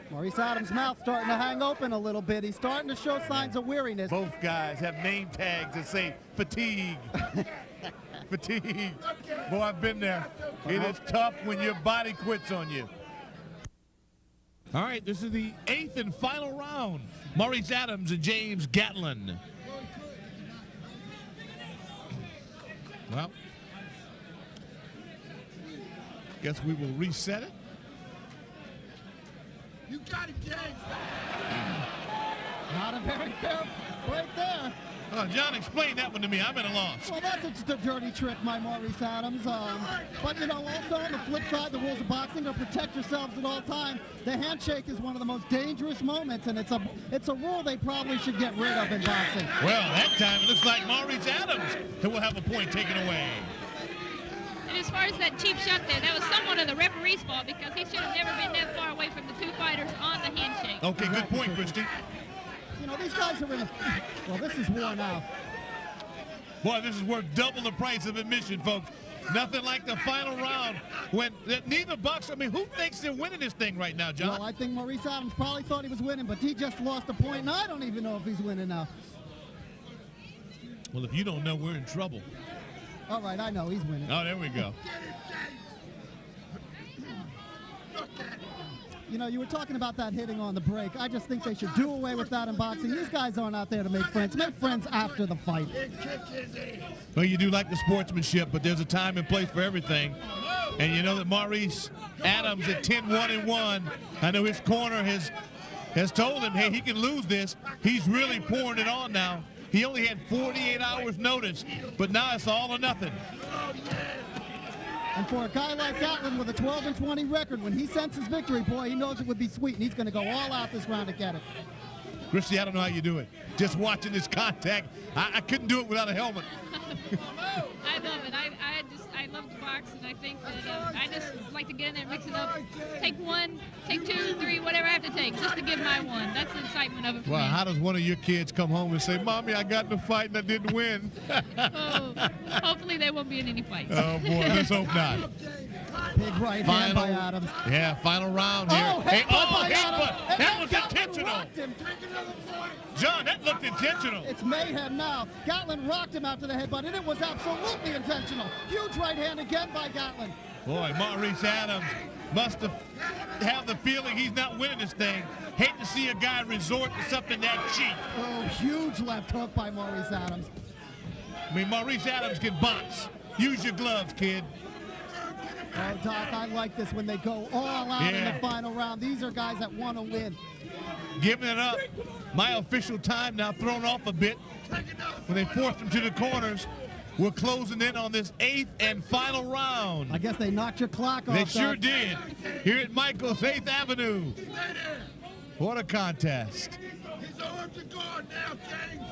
Marice Adams' mouth starting to hang open a little bit. He's starting to show signs of weariness. Both guys have name tags that say fatigue. Fatigue. Boy, I've been there. It is tough when your body quits on you. All right, this is the 8th and final round. Marice Adams and James Gatlin. Well, guess we will reset it. You got it, James. Not a very fair break there. John, explain that one to me. I'm at a loss. Well, that's just a dirty trick by Marice Adams. But, you know, also on the flip side, the rules of boxing are protect yourselves at all times. The handshake is one of the most dangerous moments, and it's a rule they probably should get rid of in boxing. Well, that time it looks like Marice Adams who will have a point taken away. And as far as that cheap shot there, that was somewhat of the referee's fault, because he should have never been that far away from the two fighters on the handshake. Okay, good point, Christy. You know, these guys are in a... Well, this is war now. Boy, this is worth double the price of admission, folks. Nothing like the final round when neither boxer, I mean, who thinks they're winning this thing right now, John? Well, I think Marice Adams probably thought he was winning, but he just lost a point, and I don't even know if he's winning now. Well, if you don't know, we're in trouble. All right, I know he's winning. Oh, there we go. You know, you were talking about that hitting on the break. I just think they should do away with that in boxing. These guys aren't out there to make friends. Make friends after the fight. Well, you do like the sportsmanship, but there's a time and place for everything. And you know that Marice Adams at 10-1-1, I know his corner has told him, hey, he can lose this. He's really pouring it on now. He only had 48 hours notice, but now it's all or nothing. And for a guy like Gatlin with a 12-20 record, when he senses victory, boy, he knows it would be sweet, and he's going to go all out this round to get it. Christy, I don't know how you do it. Just watching this contact, I couldn't do it without a helmet. I love it. I love to box, and I think that I just like to get in there and mix it up. Take one, take two, three, whatever I have to take, just to give my one. That's the excitement of it for me. Well, how does one of your kids come home and say, Mommy, I got in a fight and I didn't win? Oh, hopefully there won't be in any fights. Oh, boy, let's hope not. Big right hand by Adams. Yeah, final round here. Oh, headbutt by Adams. That was intentional. John, that looked intentional. It's mayhem now. Gatlin rocked him after the headbutt, and it was absolutely intentional. Huge right hand again by Gatlin. Boy, Marice Adams must have the feeling he's not winning this thing. Hate to see a guy resort to something that cheap. Oh, huge left hook by Marice Adams. I mean, Marice Adams can box. Use your gloves, kid. Oh, Doc, I like this when they go all out in the final round. These are guys that want to win. Giving it up. My official time now thrown off a bit when they forced them to the corners. We're closing in on this 8th and final round. I guess they knocked your clock off. They sure did. Here at Michael's 8th Avenue. What a contest. His arms are gone now, James.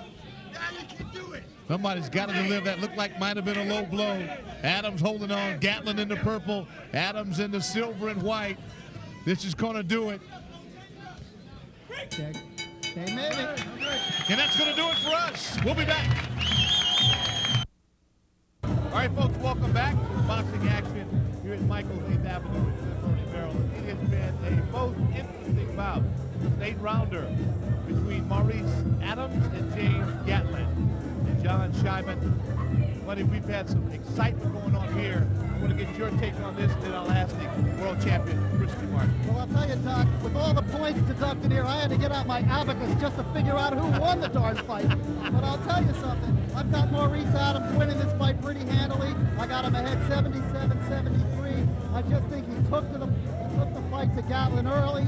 Now you can do it. Somebody's got to deliver that. Looked like might have been a low blow. Adams holding on. Gatlin in the purple. Adams in the silver and white. This is going to do it. They made it. And that's going to do it for us. We'll be back. All right, folks, welcome back to boxing action here at Michael's 8th Avenue in Cincinnati, Maryland. It has been a most interesting bout. It's an 8-rounder between Marice Adams and James Gatlin and John Scheinman. Buddy, we've had some excitement going on here. I want to get your take on this, and then I'll ask the world champion, Christy Martin. Well, I'll tell you, Doc, with all the points deducted here, I had to get out my abacus just to figure out who won the darn fight. But I'll tell you something. I've got Marice Adams winning this fight pretty handily. I got him ahead 77-73. I just think he took the fight to Gatlin early.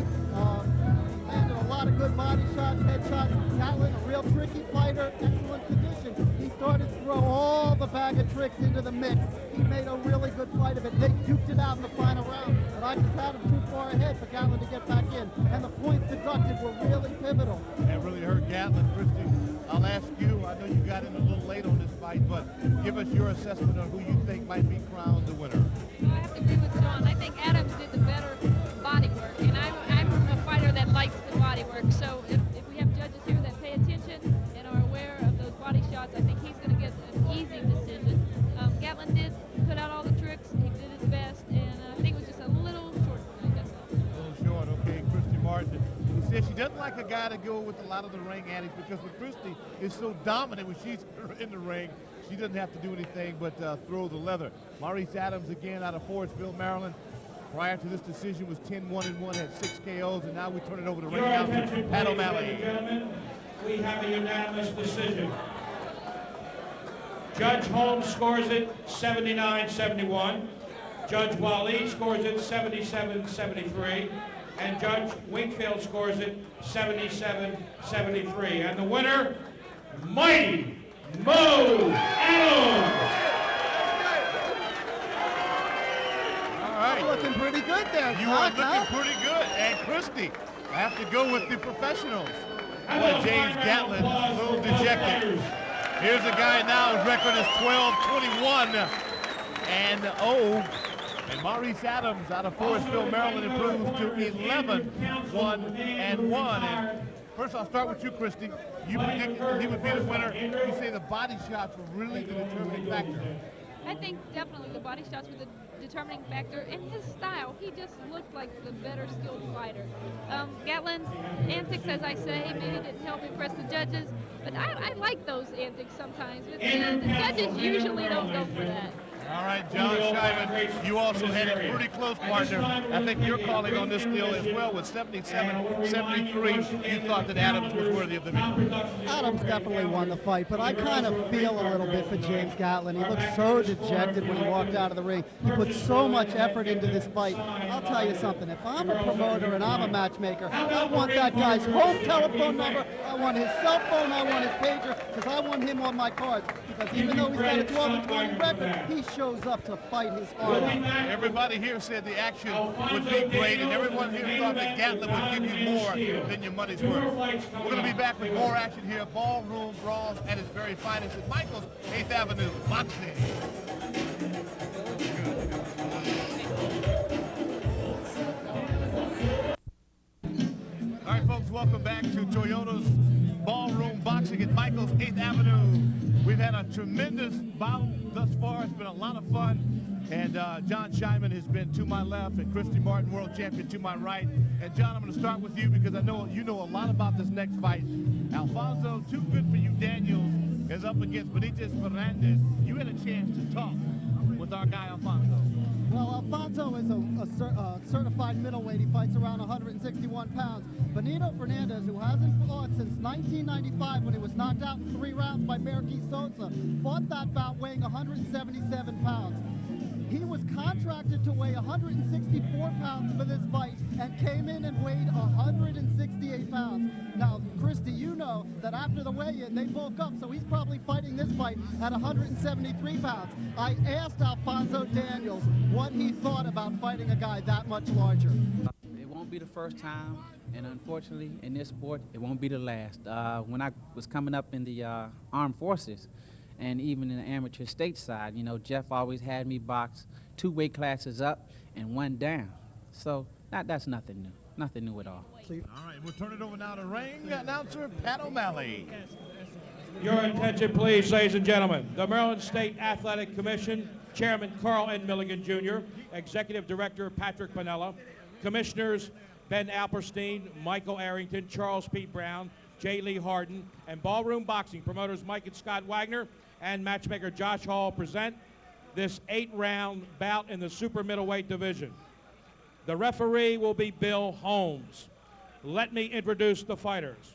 Landed a lot of good body shots, head shots. Gatlin, a real tricky fighter, excellent condition. He started to throw all the bag of tricks into the mix. He made a really good fight of it. They duked it out in the final round, but I just had him too far ahead for Gatlin to get back in. And the points deducted were really pivotal. That really hurt Gatlin. Christy, I'll ask you, I know you got in a little late on this fight, but give us your assessment on who you think might be crowned the winner. Well, I have to agree with John. I think Adams did the better body work, and I'm a fighter that likes the body work. So if we have judges here that pay attention and are aware of those body shots, I think he's going to get an easy decision. Gatlin did put out all the tricks. He did his best, and I think it was just a little short for me. That's all. A little short, okay. Christy Martin. She says she doesn't like a guy to go with a lot of the ring antics because when Christy is so dominant when she's in the ring, she doesn't have to do anything but throw the leather. Marice Adams again out of Forestville, Maryland. Prior to this decision was 10-1-1, had 6 KOs, and now we turn it over to ring announcer Pat O'Malley. Gentlemen, we have a unanimous decision. Judge Holmes scores it 79-71. Judge Wally scores it 77-73. And Judge Wingfield scores it 77-73. And the winner, Mighty Mo Adams. Looking pretty good there. You are looking pretty good. And Christy, I have to go with the professionals. Boy, James Gatlin, a little dejected. Here's a guy now, his record is 12-21-0. And Marice Adams out of Forestville, Maryland improves to 11-1-1. And first, I'll start with you, Christy. You predicted that he would be the winner. You say the body shots were really the determining factor. I think definitely the body shots were the determining factor. In his style, he just looked like the better skilled fighter. Gatlin's antics, as I say, maybe didn't help impress the judges, but I like those antics sometimes. But the judges usually don't go for that. All right, John Scheinman, you also had it pretty close, partner. I think you're calling on this deal as well with 77-73. You thought that Adams was worthy of the victory. Adams definitely won the fight, but I kind of feel a little bit for James Gatlin. He looked so dejected when he walked out of the ring. He put so much effort into this fight. I'll tell you something. If I'm a promoter and I'm a matchmaker, I want that guy's home telephone number. I want his cell phone. I want his pager, because I want him on my cards. Because even though he's got a 12-20 record, he shows up to fight his heart out. Everybody here said the action would be great, and everyone here thought that Gatlin would give you more than your money's worth. We're going to be back with more action here. Ballroom Brawls at its very finest at Michael's 8th Avenue Boxing. All right, folks, welcome back to Toyota's Ballroom Boxing at Michael's 8th Avenue. We've had a tremendous bout thus far. It's been a lot of fun. And John Scheinman has been to my left, and Christy Martin, world champion, to my right. And John, I'm going to start with you because I know you know a lot about this next fight. Alfonso, too good for you, Daniels, is up against Benito Fernandez. You had a chance to talk with our guy, Alfonso. Well, Alfonso is a certified middleweight. He fights around 161 pounds. Benito Fernandez, who hasn't fought since 1995 when he was knocked out in 3 rounds by Marice Sosa, fought that bout weighing 177 pounds. He was contracted to weigh 164 pounds for this fight and came in and weighed 168 pounds. Now, Christy, you know that after the weigh-in, they bulk up, so he's probably fighting this fight at 173 pounds. I asked Alfonso Danielson what he thought about fighting a guy that much larger. It won't be the first time, and unfortunately, in this sport, it won't be the last. When I was coming up in the armed forces, and even in the amateur stateside, you know, Jeff always had me box 2 weight classes up and 1 down. So that's nothing new at all. All right, we'll turn it over now to ring announcer Pat O'Malley. Your attention, please, ladies and gentlemen. The Maryland State Athletic Commission, Chairman Carl N. Milligan Jr., Executive Director Patrick Pinella, Commissioners Ben Alperstein, Michael Arrington, Charles P. Brown, J. Lee Harden, and Ballroom Boxing promoters Mike and Scott Wagner and matchmaker Josh Hall present this 8-round bout in the super middleweight division. The referee will be Bill Holmes. Let me introduce the fighters.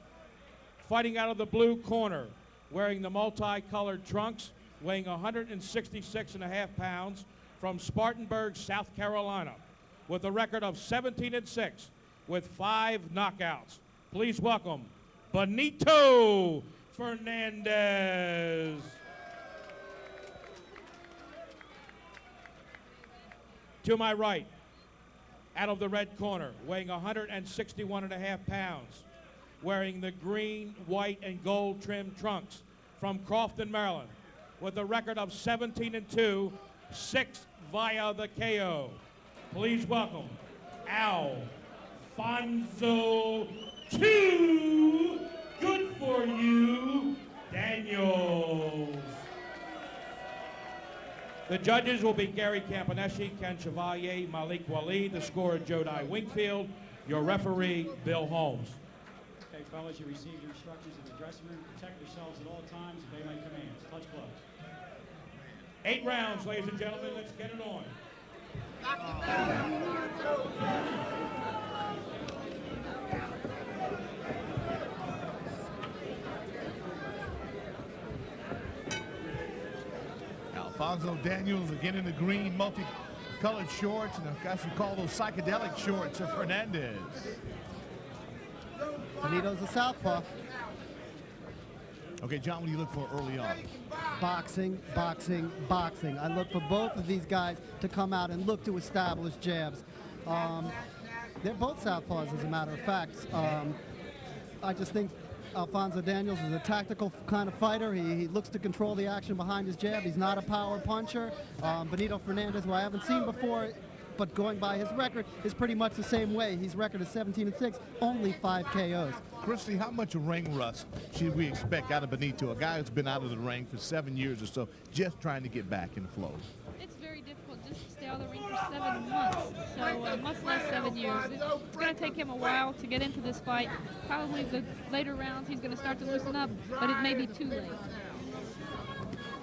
Fighting out of the blue corner, wearing the multicolored trunks, weighing 166.5 pounds, from Spartanburg, South Carolina, with a record of 17-6 with 5 knockouts. Please welcome Benito Fernandez. To my right, out of the red corner, weighing 161.5 pounds, wearing the green, white, and gold trim trunks, from Crofton, Maryland, with a record of 17-2, 6 via the KO. Please welcome Alfonzo Too Good For You Daniels. The judges will be Gary Campaneschi, Ken Chevalier, Malik Waleed, the scorer Jodi Wingfield, your referee Bill Holmes. Okay, fellas, you received your instructions in the dressing room. Protect yourselves at all times, obey my commands. Touch gloves. 8 rounds, ladies and gentlemen. Let's get it on. Alfonso Daniels again in the green multicolored shorts, and I guess we call those psychedelic shorts of Fernandez. Benito's a southpaw. Okay, John, what do you look for early on? Boxing, boxing, boxing. I look for both of these guys to come out and look to establish jabs. They're both southpaws, as a matter of fact. I just think Alfonso Daniels is a tactical kind of fighter. He looks to control the action behind his jab. He's not a power puncher. Benito Fernandez, who I haven't seen before, but going by his record, is pretty much the same way. His record is 17-6, only 5 KOs. Christy, how much ring rust should we expect out of Benito, a guy who's been out of the ring for 7 years or so, just trying to get back in the flow? It's very difficult just to stay out of the ring for 7 months, so much less 7 years. It's going to take him a while to get into this fight. Probably the later rounds he's going to start to loosen up, but it may be too late.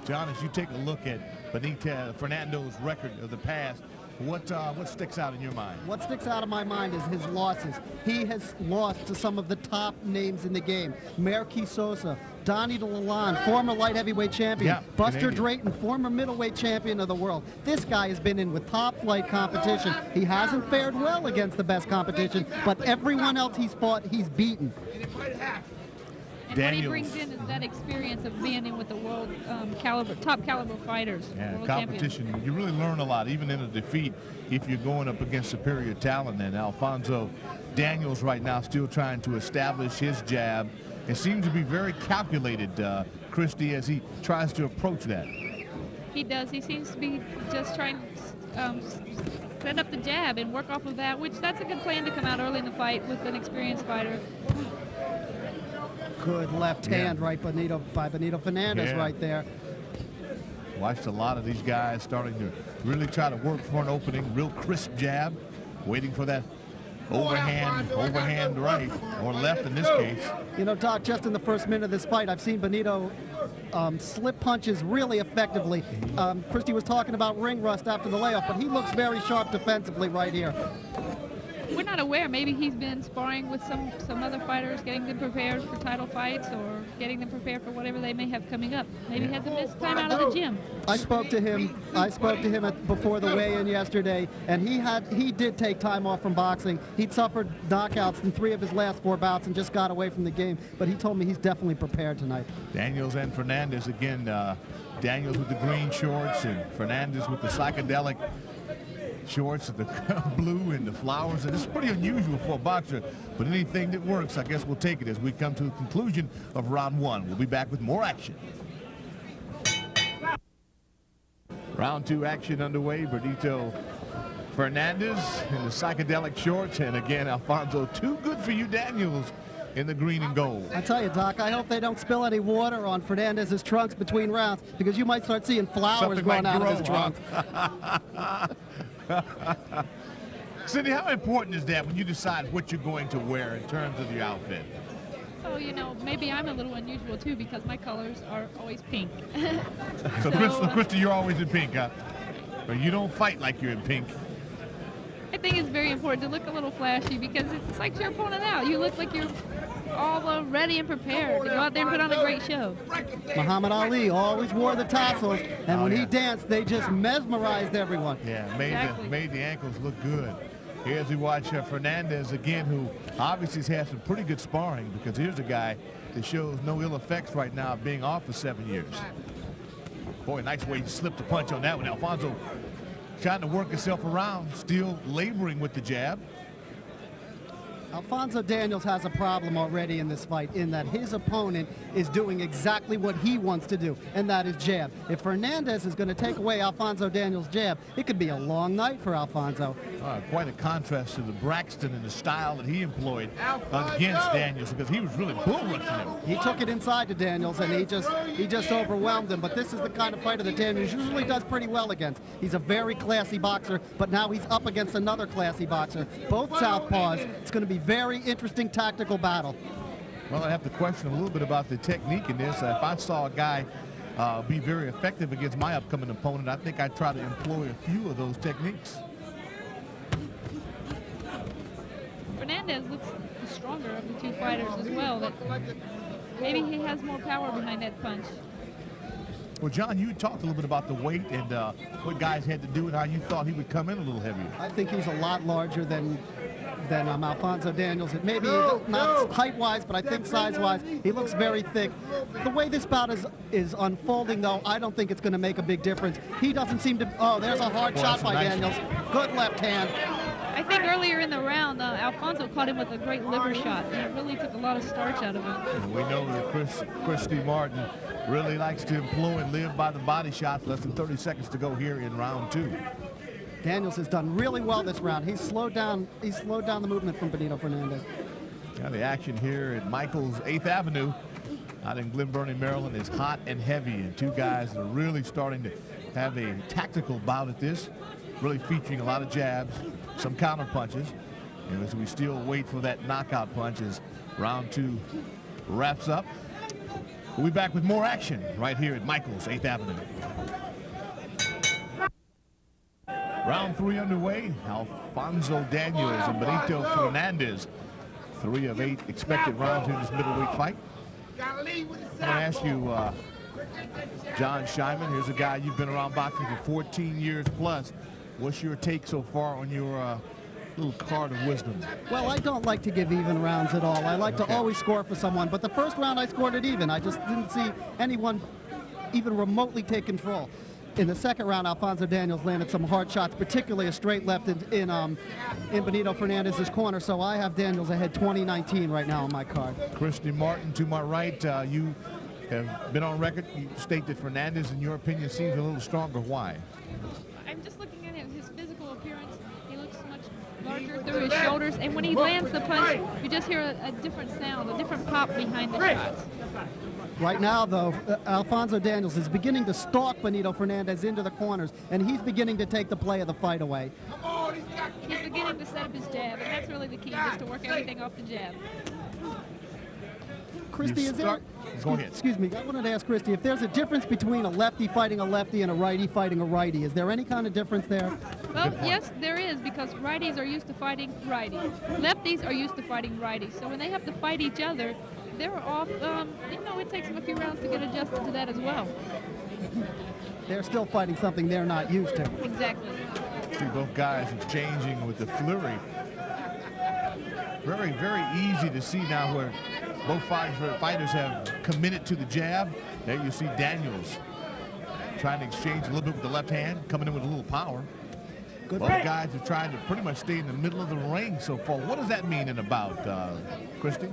John, as you take a look at Benito Fernando's record of the past, what sticks out in your mind? What sticks out of my mind is his losses. He has lost to some of the top names in the game. Marquis Sosa, Donnie DeLalande, former light heavyweight champion, Buster Canadian. Drayton, former middleweight champion of the world. This guy has been in with top flight competition. He hasn't fared well against the best competition, but everyone else he's fought, he's beaten. And what he brings in is that experience of being in with the world top caliber fighters. Yeah, world competition. champions. You really learn a lot, even in a defeat, if you're going up against superior talent. And Alfonso Daniels right now still trying to establish his jab. It seems to be very calculated, Christy, as he tries to approach that. He does. He seems to be just trying to set up the jab and work off of that, which that's a good plan to come out early in the fight with an experienced fighter. Good left hand by Benito Fernandez right there. Watched a lot of these guys starting to really try to work for an opening, real crisp jab, waiting for that overhand right, or left in this case. You know, Doc, just in the first minute of this fight, I've seen Benito slip punches really effectively. Christy was talking about ring rust after the layoff, but he looks very sharp defensively right here. we're not aware. Maybe he's been sparring with some other fighters, getting them prepared for title fights or getting them prepared for whatever they may have coming up. Maybe he hasn't missed time out of the gym. I spoke to him before the weigh-in yesterday, and he did take time off from boxing. He'd suffered knockouts in 3 of his last 4 bouts and just got away from the game, but he told me he's definitely prepared tonight. Daniels and Fernandez again. Daniels with the green shorts and Fernandez with the psychedelic shorts, the blue and the flowers. And it's pretty unusual for a boxer, but anything that works, I guess we'll take it as we come to the conclusion of round 1. We'll be back with more action. Round 2 action underway. Benito Fernandez in the psychedelic shorts, and again Alfonso, too good for you Daniels in the green and gold. I tell you, Doc, I hope they don't spill any water on Fernandez's trunks between rounds, because you might start seeing flowers growing out of his trunk. Cindy, how important is that when you decide what you're going to wear in terms of your outfit? Oh, you know, maybe I'm a little unusual too because my colors are always pink. So Christy, you're always in pink, huh? But you don't fight like you're in pink. I think it's very important to look a little flashy because it's like your opponent out. You look like you're all ready and prepared to go out there and put on a great show. Muhammad Ali always wore the tassels, and when he danced, they just mesmerized everyone. Yeah, made the ankles look good. Here as we watch Fernandez again, who obviously has had some pretty good sparring, because here's a guy that shows no ill effects right now of being off for 7 years. Boy, nice way he slipped a punch on that one. Alfonso trying to work himself around, still laboring with the jab. Alfonso Daniels has a problem already in this fight in that his opponent is doing exactly what he wants to do, and that is jab. If Fernandez is going to take away Alfonso Daniels' jab, it could be a long night for Alfonso. Quite a contrast to the Braxton and the style that he employed against Daniels, because he was really bull rushing him. He took it inside to Daniels, and he just overwhelmed him. But this is the kind of fighter that Daniels usually does pretty well against. He's a very classy boxer, but now he's up against another classy boxer. Both southpaws. It's going to be very interesting tactical battle. Well, I have to question a little bit about the technique in this. If I saw a guy be very effective against my upcoming opponent, I think I'd try to employ a few of those techniques. Fernandez looks the stronger of the 2 fighters as well. That maybe he has more power behind that punch. Well, John, you talked a little bit about the weight and what guys had to do and how you thought he would come in a little heavier. I think he's a lot larger than Alfonso Daniels. Maybe not height-wise, but I think size-wise, he looks very thick. The way this bout is unfolding, though, I don't think it's going to make a big difference. He doesn't seem to... Oh, there's a hard shot by Daniels. Good left hand. I think earlier in the round, Alfonso caught him with a great liver shot. It really took a lot of starch out of him. And we know that Christy Martin really likes to employ and live by the body shots. Less than 30 seconds to go here in round 2. Daniels has done really well this round. He's slowed down the movement from Benito Fernandez. Now the action here at Michael's 8th Avenue out in Glen Burnie, Maryland is hot and heavy, and 2 guys that are really starting to have a tactical bout at this, really featuring a lot of jabs, some counter punches. And as we still wait for that knockout punch as round 2 wraps up. We'll be back with more action right here at Michael's 8th Avenue. Round 3 underway. Alfonso Daniels and Benito Fernandez. 3 of 8 expected rounds in this middleweight fight. I'm going to ask you, John Scheinman, here's a guy you've been around boxing for 14 years plus. What's your take so far on your little card of wisdom? Well, I don't like to give even rounds at all. I like to always score for someone, but the first round I scored it even. I just didn't see anyone even remotely take control. In the second round, Alfonso Daniels landed some hard shots, particularly a straight left in Benito Fernandez's corner. So I have Daniels ahead 20-19 right now on my card. Christy Martin to my right. You have been on record. You state that Fernandez, in your opinion, seems a little stronger. Why? I'm just looking at his physical appearance. He looks much larger through his shoulders, and when he lands the punch, you just hear a different sound, a different pop behind the shots. Right now, though, Alfonso Daniels is beginning to stalk Benito Fernandez into the corners, and he's beginning to take the play of the fight away. He's beginning to set up his jab, and that's really the key, just to work everything off the jab. Christy, is there... Go ahead. Excuse me, I wanted to ask Christy, if there's a difference between a lefty fighting a lefty and a righty fighting a righty, is there any kind of difference there? Well, yes, there is, because righties are used to fighting righties. Lefties are used to fighting righties. So when they have to fight each other, they're off. It takes them a few rounds to get adjusted to that as well. They're still fighting something they're not used to. Exactly. See both guys exchanging with the flurry. Very, very easy to see now where both fighters have committed to the jab. There you see Daniels trying to exchange a little bit with the left hand, coming in with a little power. Both guys are trying to pretty much stay in the middle of the ring so far. What does that mean in about, Christy?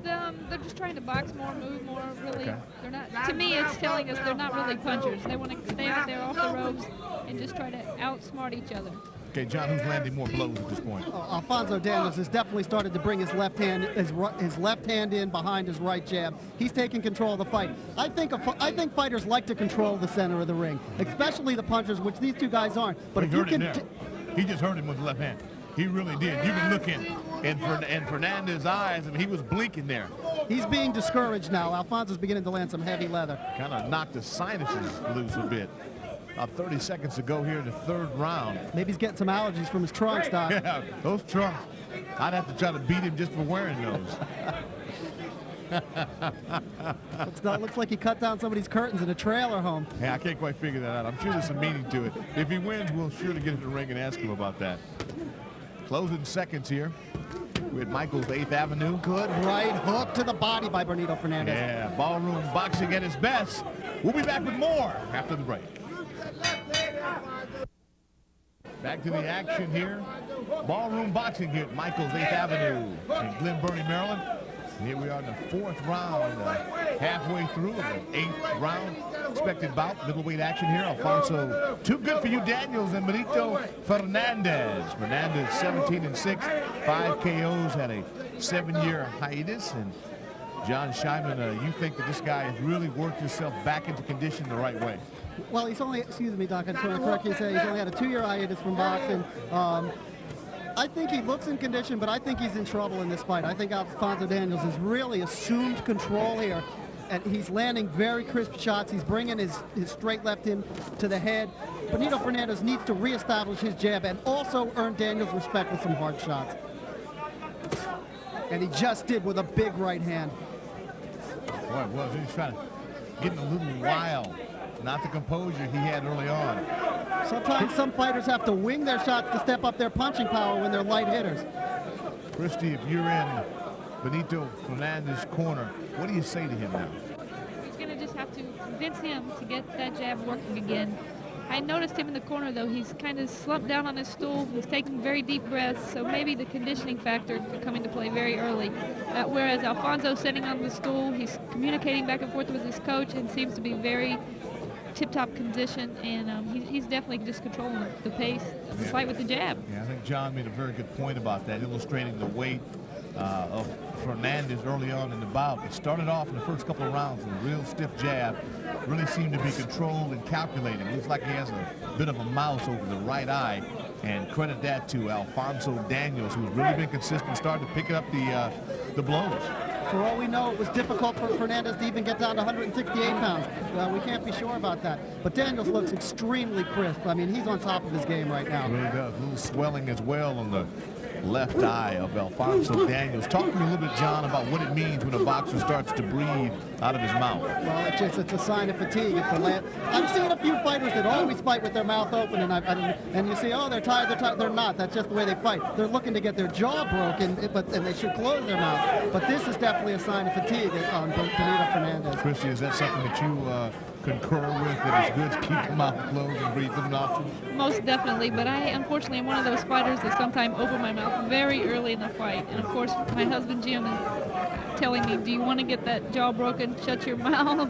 They're just trying to box more, move more. Really, Okay. they're not. To me, it's telling us they're not really punchers. They want to stay out there off the ropes and just try to outsmart each other. Okay, John, who's landing more blows at this point? Alfonso Danielson has definitely started to bring his left hand in behind his right jab. He's taking control of the fight. I think fighters like to control the center of the ring, especially the punchers, which these two guys aren't. But if you can, he just hurt him with the left hand. He really did. You can look in Fernandez's eyes, and he was blinking there. He's being discouraged now. Alfonso's beginning to land some heavy leather. Kind of knocked the sinuses loose a bit. 30 seconds to go here in the third round. Maybe he's getting some allergies from his trunks, Doc. Yeah, those trunks. I'd have to try to beat him just for wearing those. Looks like he cut down somebody's curtains in a trailer home. Yeah, I can't quite figure that out. I'm sure there's some meaning to it. If he wins, we'll surely get in the ring and ask him about that. Closing seconds here. We're at Michael's 8th Avenue. Good right hook to the body by Benito Fernandez. Yeah, ballroom boxing at its best. We'll be back with more after the break. Back to the action here. Ballroom boxing here at Michael's 8th Avenue in Glen Burnie, Maryland. Here we are in the 4th round, halfway through the 8th round. Expected bout, middleweight action here. Alfonso, too good for you, Daniels, and Benito Fernandez. Fernandez 17-6, 5 KOs, had a 7-year hiatus. And John Scheinman, you think that this guy has really worked himself back into condition the right way? Well, he's only, excuse me, Doc, I just want to correct you and say he's only had a 2-year hiatus from boxing. I think he looks in condition, but I think he's in trouble in this fight. I think Alfonso Daniels has really assumed control here, and he's landing very crisp shots. He's bringing his straight left in to the head. Benito Fernandez needs to reestablish his jab and also earn Daniels' respect with some hard shots. And he just did with a big right hand. Boy, it was. He's trying to get in a little wild. Not the composure he had early on. Sometimes some fighters have to wing their shots to step up their punching power when they're light hitters. Christy, if you're in Benito Fernandez's corner, what do you say to him now? He's going to just have to convince him to get that jab working again. I noticed him in the corner, though. He's kind of slumped down on his stool. He's taking very deep breaths, so maybe the conditioning factor could come into play very early. Whereas Alfonso's sitting on the stool, he's communicating back and forth with his coach and seems to be very tip-top condition, and he's definitely just controlling the pace of the fight with the jab. Yeah, I think John made a very good point about that, illustrating the weight of Fernandez early on in the bout. It started off in the first couple of rounds with a real stiff jab, really seemed to be controlled and calculated. Looks like he has a bit of a mouse over the right eye, and credit that to Alfonso Daniels, who's really been consistent, starting to pick up the blows. For all we know, it was difficult for Fernandez to even get down to 168 pounds. We can't be sure about that. But Daniels looks extremely crisp. I mean, he's on top of his game right now. He really does. A little swelling as well on the left eye of Alfonso Daniels. Talk to me a little bit, John, about what it means when a boxer starts to breathe out of his mouth. Well, it's a sign of fatigue. I've seen a few fighters that always fight with their mouth open, and you say, oh, they're tired, they're tired. They're not. That's just the way they fight. They're looking to get their jaw broken, and they should close their mouth. But this is definitely a sign of fatigue on Benito Fernandez. Christy, is that something that you concur with, that it's good to keep the mouth closed and breathe through an option? Most definitely, but I unfortunately am one of those fighters that sometimes open my mouth very early in the fight. And of course, my husband Jim is telling me, do you want to get that jaw broken? Shut your mouth.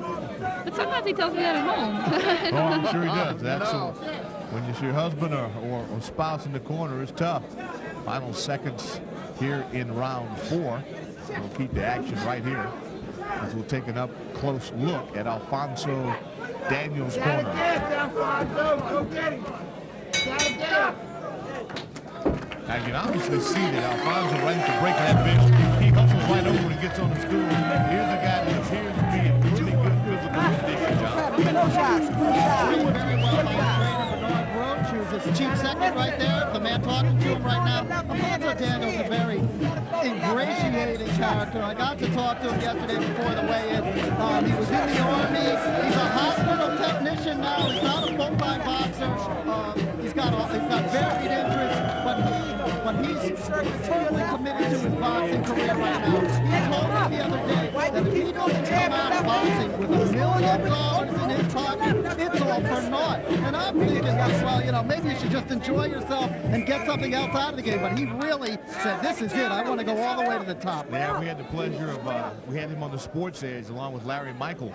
But sometimes he tells me that at home. Oh, I'm sure he does. When it's your husband or spouse in the corner, it's tough. Final seconds here in round 4. We'll keep the action right here as we'll take an up-close look at Alfonso Daniels' corner. Now you can obviously see that Alfonso right at the break of that bench, he hustles right over and gets on the stool. Here's a guy that appears to be in really good physical condition, John. Scheinman right there, the man talking to him right now. Alfonso Daniels is a very ingratiating character. I got to talk to him yesterday before the weigh-in. He was in the Army. He's a hospital technician now. He's not a full-time boxer. He's got varied interests, but he's totally committed to his boxing career right now. He told me the other day that if he doesn't come out of boxing with $1 million in his pocket, it's all for naught. And I'm thinking, well, you know, maybe you should just enjoy yourself and get something else out of the game. But he really said, this is it. I want to go all the way to the top. Yeah, we had the pleasure of, we had him on the Sports Edge along with Larry Michael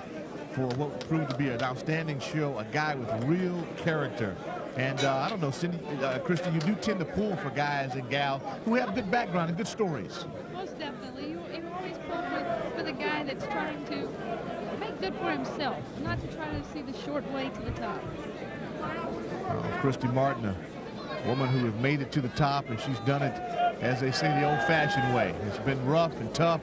for what proved to be an outstanding show, a guy with real character. And I don't know, Cindy, Christy, you do tend to pull for guys and gals who have good background and good stories. Most definitely. You always pull for the guy that's trying to make good for himself, not to try to see the short way to the top. Christy Martin, a woman who has made it to the top, and she's done it, as they say, the old-fashioned way. It's been rough and tough,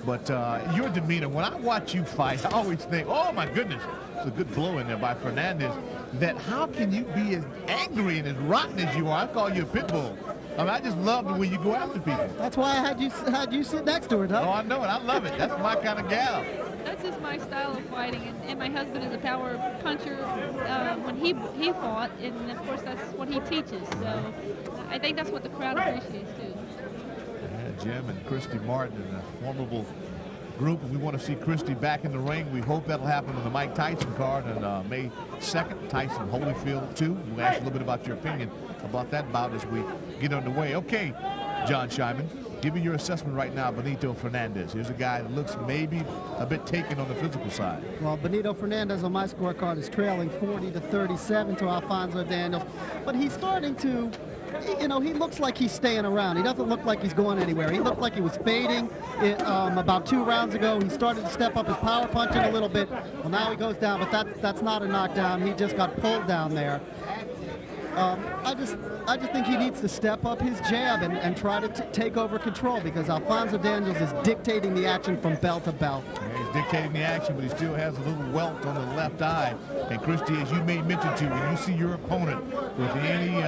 but your demeanor, when I watch you fight, I always think, oh, my goodness, it's a good blow in there by Fernandez, that how can you be as angry and as rotten as you are? I call you a pit bull. I mean, I just love the way you go after people. That's why I had you sit next to her, Doug. Oh, I know it. I love it. That's my kind of gal. That's just my style of fighting, and my husband is a power puncher when he fought, and of course that's what he teaches. So I think that's what the crowd appreciates too. Yeah, Jim and Christy Martin in a formidable group, and we want to see Christy back in the ring. We hope that'll happen on the Mike Tyson card on May 2nd, Tyson Holyfield 2. We'll ask you a little bit about your opinion about that bout as we get underway. Okay, John Scheinman, give me your assessment right now, Benito Fernandez. Here's a guy that looks maybe a bit taken on the physical side. Well, Benito Fernandez on my scorecard is trailing 40-37 to Alfonso Daniels, but he's starting to, you know, he looks like he's staying around. He doesn't look like he's going anywhere. He looked like he was fading about 2 rounds ago. He started to step up his power punching a little bit. Well, now he goes down, but that's not a knockdown. He just got pulled down there. I just think he needs to step up his jab and try to take over control, because Alfonso Daniels is dictating the action from bell to bell. Yeah, he's dictating the action, but he still has a little welt on the left eye. And Christy, as you made mention to, when you see your opponent with any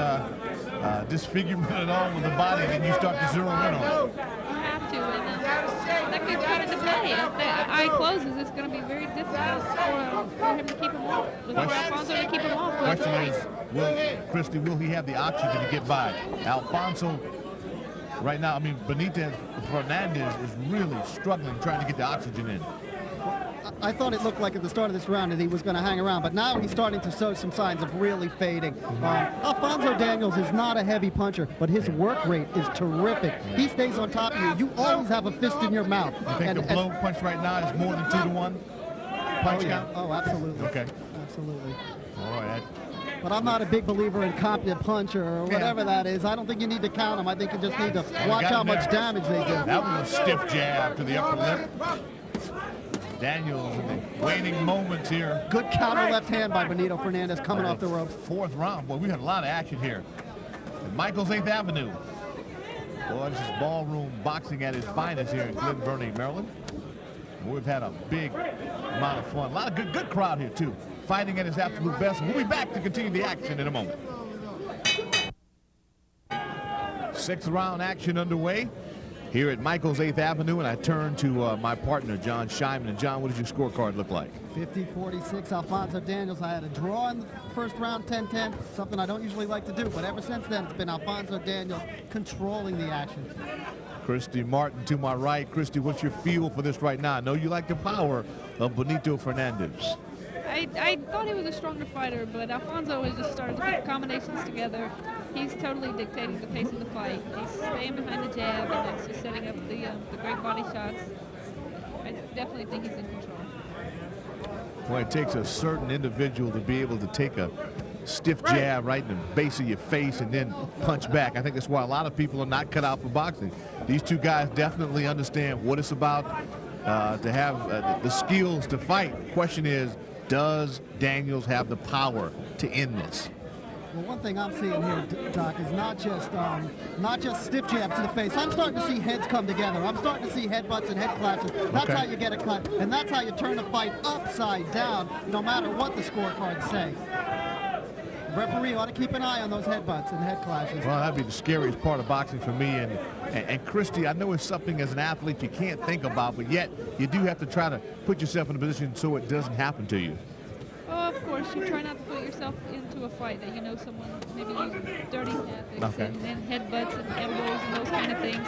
disfigurement at all with the body, then you start to zero in on him. You have to, and that could come into play. If the eye closes, it's going to be very difficult for him to keep him off. For Alfonso to keep him off. Question is, Christy, will he have the oxygen to get by? Alfonso, right now, I mean, Benito Fernandez is really struggling trying to get the oxygen in. I thought it looked like at the start of this round that he was going to hang around, but now he's starting to show some signs of really fading. Alfonso Daniels is not a heavy puncher, but his work rate is terrific. He stays on top of you. You always have a fist in your mouth. You think the blow punch right now is more than 2-1? Punch count? Oh, absolutely. Okay. Absolutely. All right. But I'm not a big believer in competent puncher or whatever that is. I don't think you need to count them. I think you just need to watch how much damage they do. That was a stiff jab to the upper lip. Daniels in the waning moments here. Good counter left hand by Benito Fernandez coming off the ropes. 4th round. Boy, we had a lot of action here. And Michael's 8th Avenue. Boy, this is ballroom boxing at its finest here in Glen Burnie, Maryland. We've had a big amount of fun. A lot of good crowd here, too. Fighting at its absolute best. We'll be back to continue the action in a moment. 6th round action underway here at Michael's 8th Avenue, and I turn to my partner, John Scheinman. And John, what does your scorecard look like? 50-46, Alfonso Daniels. I had a draw in the first round, 10-10, something I don't usually like to do, but ever since then, it's been Alfonso Daniels controlling the action. Christy Martin to my right. Christy, what's your feel for this right now? I know you like the power of Benito Fernandez. I thought he was a stronger fighter, but Alfonso has just started to put combinations together. He's totally dictating the pace of the fight. He's staying behind the jab, and that's just setting up the great body shots. I definitely think he's in control. Well, it takes a certain individual to be able to take a stiff jab right in the base of your face and then punch back. I think that's why a lot of people are not cut out for boxing. These two guys definitely understand what it's about to have the skills to fight. Question is, does Daniels have the power to end this? Well, one thing I'm seeing here, Doc, is not just stiff jabs to the face. I'm starting to see heads come together. I'm starting to see headbutts and head clashes. That's how you get a cut, and that's how you turn a fight upside down, no matter what the scorecards say. referee ought to keep an eye on those headbutts and head clashes. Well, that'd be the scariest part of boxing for me. And Christy, I know it's something as an athlete you can't think about, but yet you do have to try to put yourself in a position so it doesn't happen to you. Oh, of course, you try not to put yourself into a fight that you know someone maybe using dirty tactics and headbutts and elbows and those kind of things.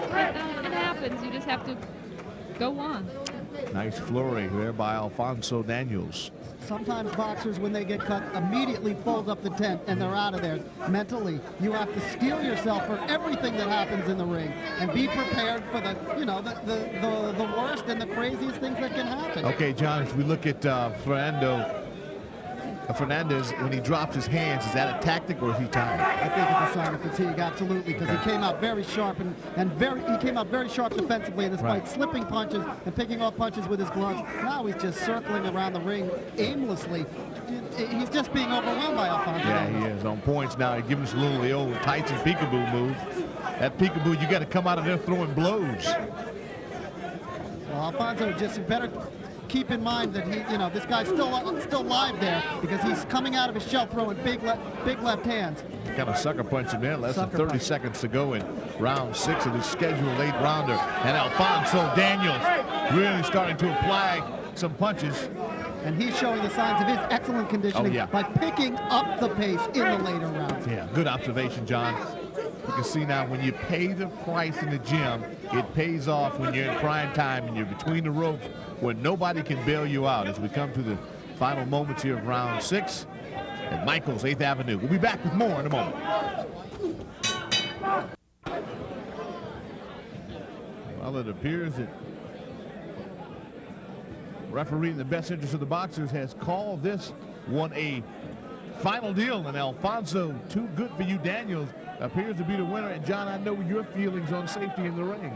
But it happens. You just have to go on. Nice flurry there by Alfonso Danielson. Sometimes boxers, when they get cut, immediately fold up the tent and they're out of there. Mentally, you have to steel yourself for everything that happens in the ring and be prepared for the, you know, the worst and the craziest things that can happen. Okay, John, if we look at Fernandez, when he drops his hands, is that a tactic or is he tired? I think it's a sign of fatigue, absolutely, because he came out very sharp he came out very sharp defensively in this fight, slipping punches and picking off punches with his gloves. Now he's just circling around the ring aimlessly. He's just being overwhelmed by Alfonso. Yeah, he is on points now. He's giving us a little of the old Tyson peekaboo move. That peekaboo, you got to come out of there throwing blows. Well, Alfonso just better keep in mind that he, you know, this guy's still live there because he's coming out of his shell throwing big left hands. Kind of sucker punch him in. Less than 30 seconds to go in round 6 of the scheduled 8-rounder. And Alfonso Danielson really starting to apply some punches. And he's showing the signs of his excellent conditioning by picking up the pace in the later rounds. Yeah, good observation, John. You can see now when you pay the price in the gym, it pays off when you're in prime time and you're between the ropes where nobody can bail you out as we come to the final moments here of round 6 at Michael's 8th Avenue. We'll be back with more in a moment. Well, it appears that referee in the best interest of the boxers has called this one a final deal, and Alfonso, too good for you, Daniels, appears to be the winner. And John, I know your feelings on safety in the ring.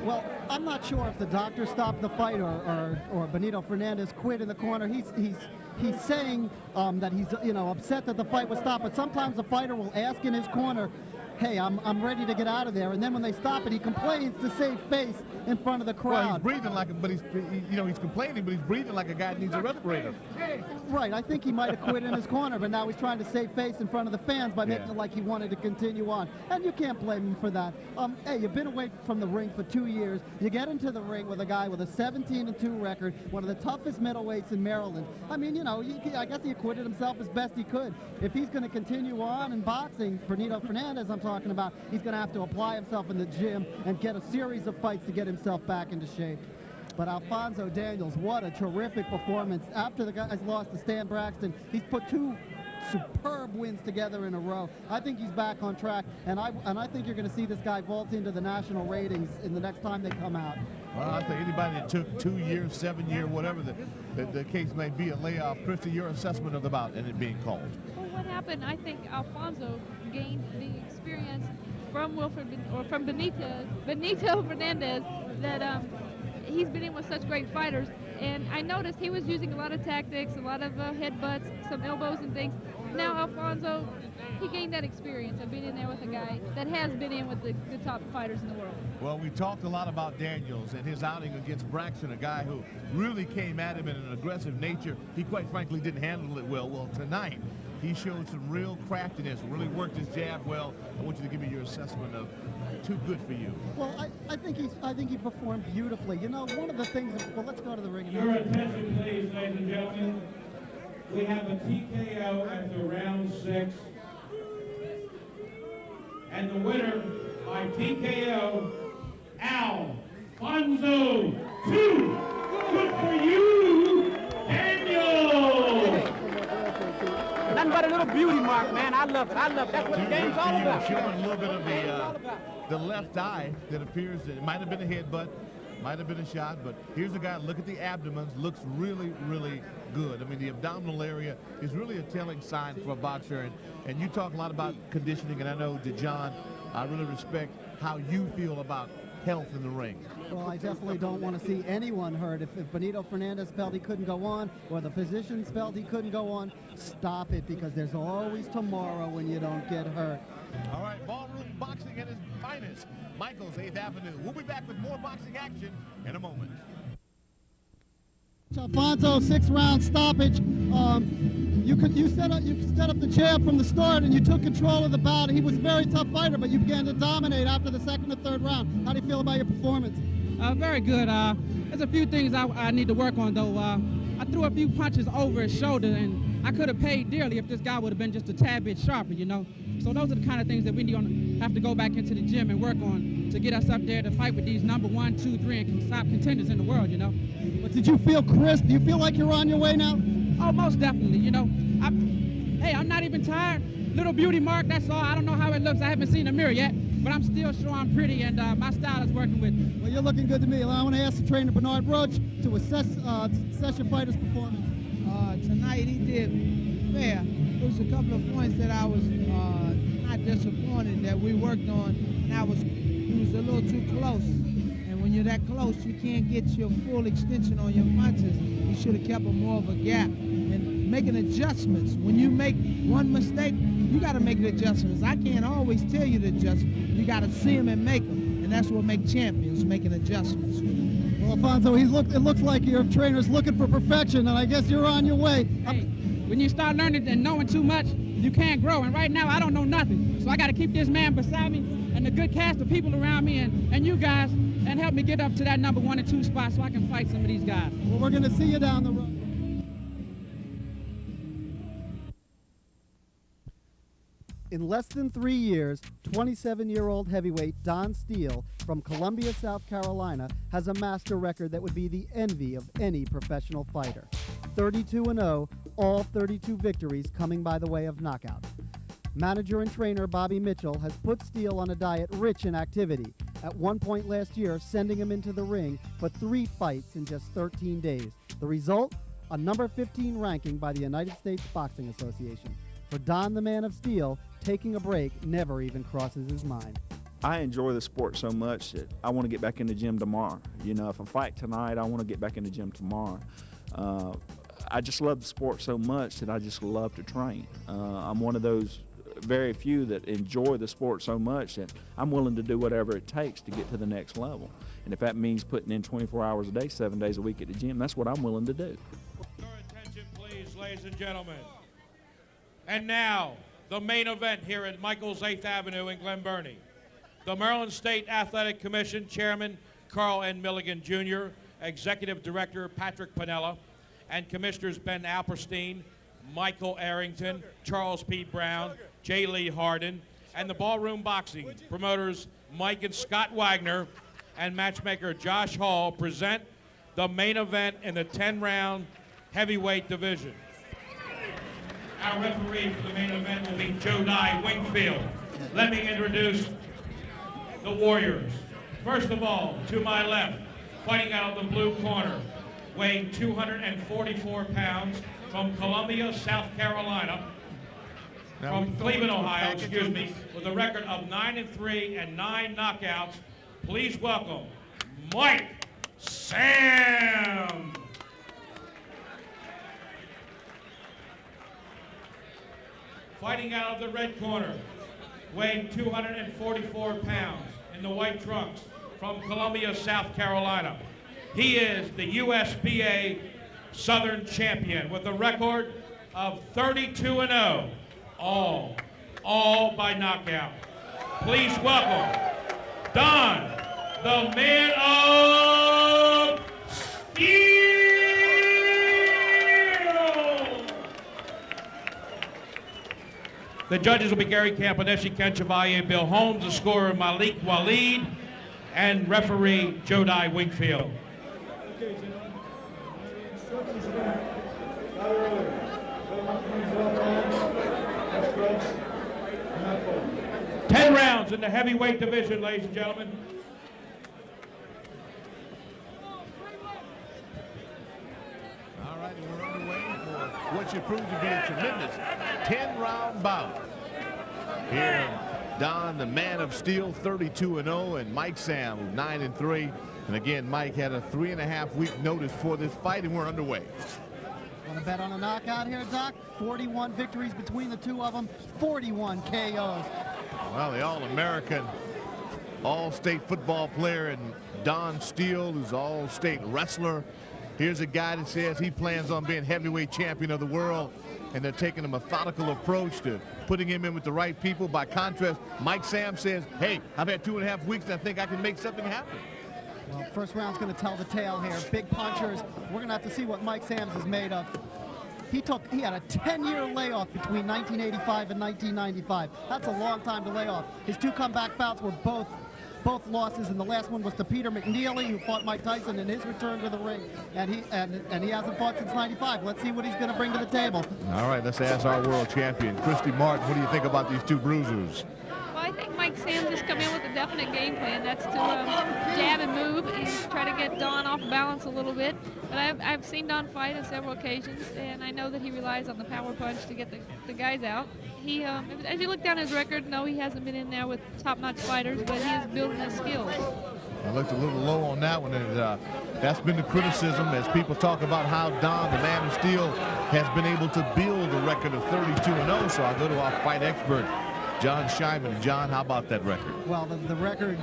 Well, I'm not sure if the doctor stopped the fight or Benito Fernandez quit in the corner. He's saying that he's, you know, upset that the fight was stopped, but sometimes the fighter will ask in his corner, hey, I'm ready to get out of there. And then when they stop it, he complains to save face in front of the crowd. Well, he's breathing like him, but he's complaining, but he's breathing like a guy that needs a respirator. Right, I think he might have quit in his corner, but now he's trying to save face in front of the fans by making it like he wanted to continue on. And you can't blame him for that. Hey, you've been away from the ring for 2 years. You get into the ring with a guy with a 17-2 record, one of the toughest middleweights in Maryland. I mean, you know, I guess he acquitted himself as best he could. If he's going to continue on in boxing, Benito Fernandez I'm talking about, he's going to have to apply himself in the gym and get a series of fights to get himself back into shape. But Alfonso Danielson, what a terrific performance. After the guy's lost to Stan Braxton, he's put 2 superb wins together in a row. I think he's back on track, and I think you're going to see this guy vault into the national ratings in the next time they come out. Well, I think anybody that took 2 years, 7 years, whatever the case may be, a layoff. Christy, your assessment of the bout and it being called. Well, what happened? I think Alfonso gained the experience from Benito Fernandez that he's been in with such great fighters, and I noticed he was using a lot of tactics, a lot of headbutts, some elbows and things. Now Alfonso, he gained that experience of being in there with a guy that has been in with the top fighters in the world. Well, we talked a lot about Daniels and his outing against Braxton, a guy who really came at him in an aggressive nature. He quite frankly didn't handle it well. Well, tonight he showed some real craftiness, really worked his jab well. I want you to give me your assessment of too good for you. Well, I think he performed beautifully. You know, one of the things. Well, let's go to the ring. Your attention, please, ladies and gentlemen. We have a TKO after round 6, and the winner by TKO, Alfonso. Too good for you, Daniel. Nothing but a little beauty mark, man. I love it. I love it. That's what the game's all about. Showing a little bit of the left eye that appears that it might have been a headbutt, might have been a shot, but here's a guy, look at the abdomen, looks really, really good. I mean, the abdominal area is really a telling sign for a boxer, and you talk a lot about conditioning, and I know that, John, I really respect how you feel about health in the ring. Well, I definitely don't want to see anyone hurt. If Benito Fernandez felt he couldn't go on, or the physicians felt he couldn't go on, stop it, because there's always tomorrow when you don't get hurt. All right, Ballroom Boxing at its finest. Michael's 8th Avenue. We'll be back with more boxing action in a moment. Alfonso, 6-round stoppage. You set up the champ from the start, and you took control of the bout. He was a very tough fighter, but you began to dominate after the second or third round. How do you feel about your performance? Very good. There's a few things I need to work on, though. I threw a few punches over his shoulder, and I could have paid dearly if this guy would have been just a tad bit sharper, you know. So those are the kind of things that we have to go back into the gym and work on to get us up there to fight with these number 1, 2, 3, and top contenders in the world, you know. But did you feel crisp? Do you feel like you're on your way now? Oh, most definitely, you know. I'm not even tired. Little beauty mark, that's all. I don't know how it looks. I haven't seen a mirror yet, but I'm still sure I'm pretty, and my style is working with me. Well, you're looking good to me. I want to ask the trainer, Bernard Roach, to assess your fighter's performance. Tonight he did fair. There was a couple of points that I was not disappointed that we worked on, and he was a little too close. And when you're that close, you can't get your full extension on your punches. You should have kept more of a gap and making adjustments. When you make one mistake, you got to make the adjustments. I can't always tell you the adjustments. You got to see them and make them, and that's what makes champions, making adjustments. Well, Alfonso, it looks like your trainer's looking for perfection, and I guess you're on your way. Hey, when you start learning and knowing too much, you can't grow. And right now, I don't know nothing. So I got to keep this man beside me and the good cast of people around me and you guys, and help me get up to that number 1 and 2 spot so I can fight some of these guys. Well, we're going to see you down the road. In less than 3 years, 27-year-old heavyweight Don Steele from Columbia, South Carolina, has amassed a record that would be the envy of any professional fighter. 32-0, all 32 victories coming by the way of knockout. Manager and trainer Bobby Mitchell has put Steele on a diet rich in activity, at one point last year sending him into the ring for 3 fights in just 13 days. The result? A number 15 ranking by the United States Boxing Association. For Don the Man of Steel, taking a break never even crosses his mind. I enjoy the sport so much that I want to get back in the gym tomorrow. You know, if I fight tonight, I want to get back in the gym tomorrow. I just love the sport so much that I just love to train. I'm one of those very few that enjoy the sport so much that I'm willing to do whatever it takes to get to the next level. And if that means putting in 24 hours a day, 7 days a week at the gym, that's what I'm willing to do. Your attention, please, ladies and gentlemen. And now, the main event here at Michael's 8th Avenue in Glen Burnie. The Maryland State Athletic Commission Chairman Carl N. Milligan Jr., Executive Director Patrick Piniella, and Commissioners Ben Alperstein, Michael Arrington, Charles P. Brown, J. Lee Harden, and the Ballroom Boxing promoters Mike and Scott Wagner and matchmaker Josh Hall present the main event in the 10-round heavyweight division. Our referee for the main event will be Joe Dye Wingfield. Let me introduce the Warriors. First of all, to my left, fighting out of the blue corner, weighing 244 pounds, from Columbia, South Carolina, from Cleveland, Ohio, excuse me, with a record of 9-3 and 9 knockouts. Please welcome Mike Sam. Fighting out of the red corner, weighing 244 pounds in the white trunks, from Columbia, South Carolina. He is the USBA Southern Champion with a record of 32-0, all by knockout. Please welcome Don, the Man of Steel. The judges will be Gary Campaneschi, Ken Chevalier, Bill Holmes, the scorer Malik Waleed, and referee Joe Dye Wingfield. 10 rounds in the heavyweight division, ladies and gentlemen. All right, and we're underway for what should prove to be a tremendous 10-round bout. Here, Don, the Man of Steel, 32-0, and Mike Sam, 9-3. And again, Mike had a 3.5-week notice for this fight, and we're underway. Want to bet on a knockout here, Doc? 41 victories between the two of them, 41 KOs. Well, the All-American, All-State football player, and Don Steele, who's All-State wrestler, Here's a guy that says he plans on being heavyweight champion of the world, and they're taking a methodical approach to putting him in with the right people. By contrast, Mike Sam says, hey, I've had 2.5 weeks and I think I can make something happen. Well, first round's going to tell the tale here. Big punchers. We're going to have to see what Mike Sams is made of. He had a 10-year layoff between 1985 and 1995. That's a long time to lay off. His 2 comeback bouts were both losses, and the last one was to Peter McNeely, who fought Mike Tyson in his return to the ring, and he hasn't fought since '95. Let's see what he's going to bring to the table. All right, let's ask our world champion, Christy Martin. What do you think about these 2 bruisers? Well, I think Mike Sam just come in with a definite game plan. That's to jab and move and try to get Don off balance a little bit. But I've seen Don fight on several occasions, and I know that he relies on the power punch to get the guys out. He, as you look down his record, no, he hasn't been in there with top-notch fighters, but he is building his skills. I looked a little low on that one, and that's been the criticism as people talk about how Don, the man of steel, has been able to build a record of 32-0. So I'll go to our fight expert, John Scheinman. John, how about that record? Well, the record,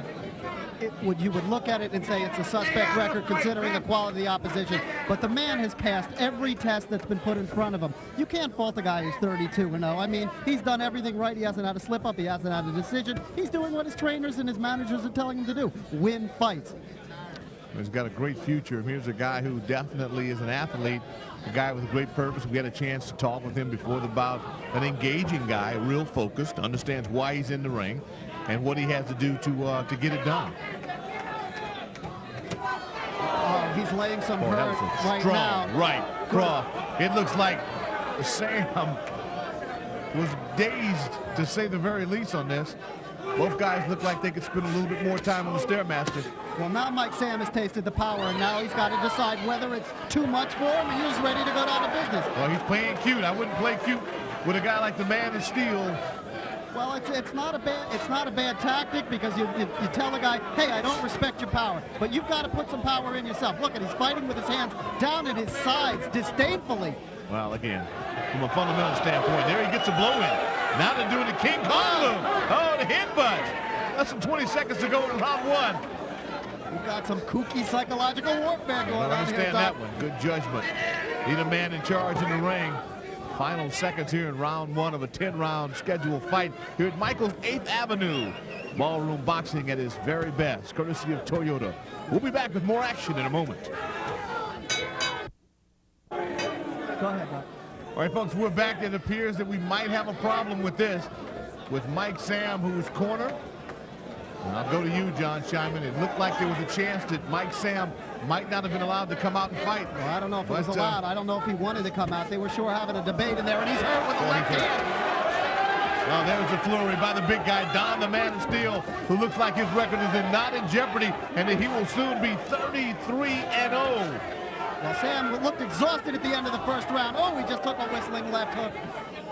you would look at it and say it's a suspect record considering the quality of the opposition, but the man has passed every test that's been put in front of him. You can't fault a guy who's 32-0. I mean, he's done everything right. He hasn't had a slip up. He hasn't had a decision. He's doing what his trainers and his managers are telling him to do: win fights. He's got a great future. Here's a guy who definitely is an athlete, a guy with a great purpose. We had a chance to talk with him before the bout. An engaging guy, real focused, understands why he's in the ring and what he has to do to get it done. Oh, he's laying some hurt right strong now. Right cross. It looks like Sam was dazed, to say the very least, on this. Both guys look like they could spend a little bit more time on the Stairmaster. Well, now Mike Sam has tasted the power, and now he's got to decide whether it's too much for him, and he's ready to go down to business. Well, he's playing cute. I wouldn't play cute with a guy like the man of steel. Well, it's not a bad tactic, because you tell the guy, hey, I don't respect your power, but you've got to put some power in yourself. Look, he's fighting with his hands down at his sides disdainfully. Well, again, from a fundamental standpoint, there he gets a blow in. Now they're doing the King Kong move. Oh, the headbutt. Less than 20 seconds to go in round 1. We've got some kooky psychological warfare going on here. I understand that one. Good judgment. Need a man in charge in the ring. Final seconds here in round 1 of a 10-round scheduled fight here at Michael's 8th Avenue. Ballroom boxing at its very best, courtesy of Toyota. We'll be back with more action in a moment. Go ahead, Doc. All right, folks, we're back. It appears that we might have a problem with this, with Mike Sam, who's corner. And I'll go to you, John Scheinman. It looked like there was a chance that Mike Sam might not have been allowed to come out and fight. Well, I don't know if it was allowed. I don't know if he wanted to come out. They were sure having a debate in there, and he's hurt with the left hand. Well, there's a flurry by the big guy, Don, the man of steel, who looks like his record is not in jeopardy, and that he will soon be 33-0. Well, Sam looked exhausted at the end of the first round. Oh, he just took a whistling left hook.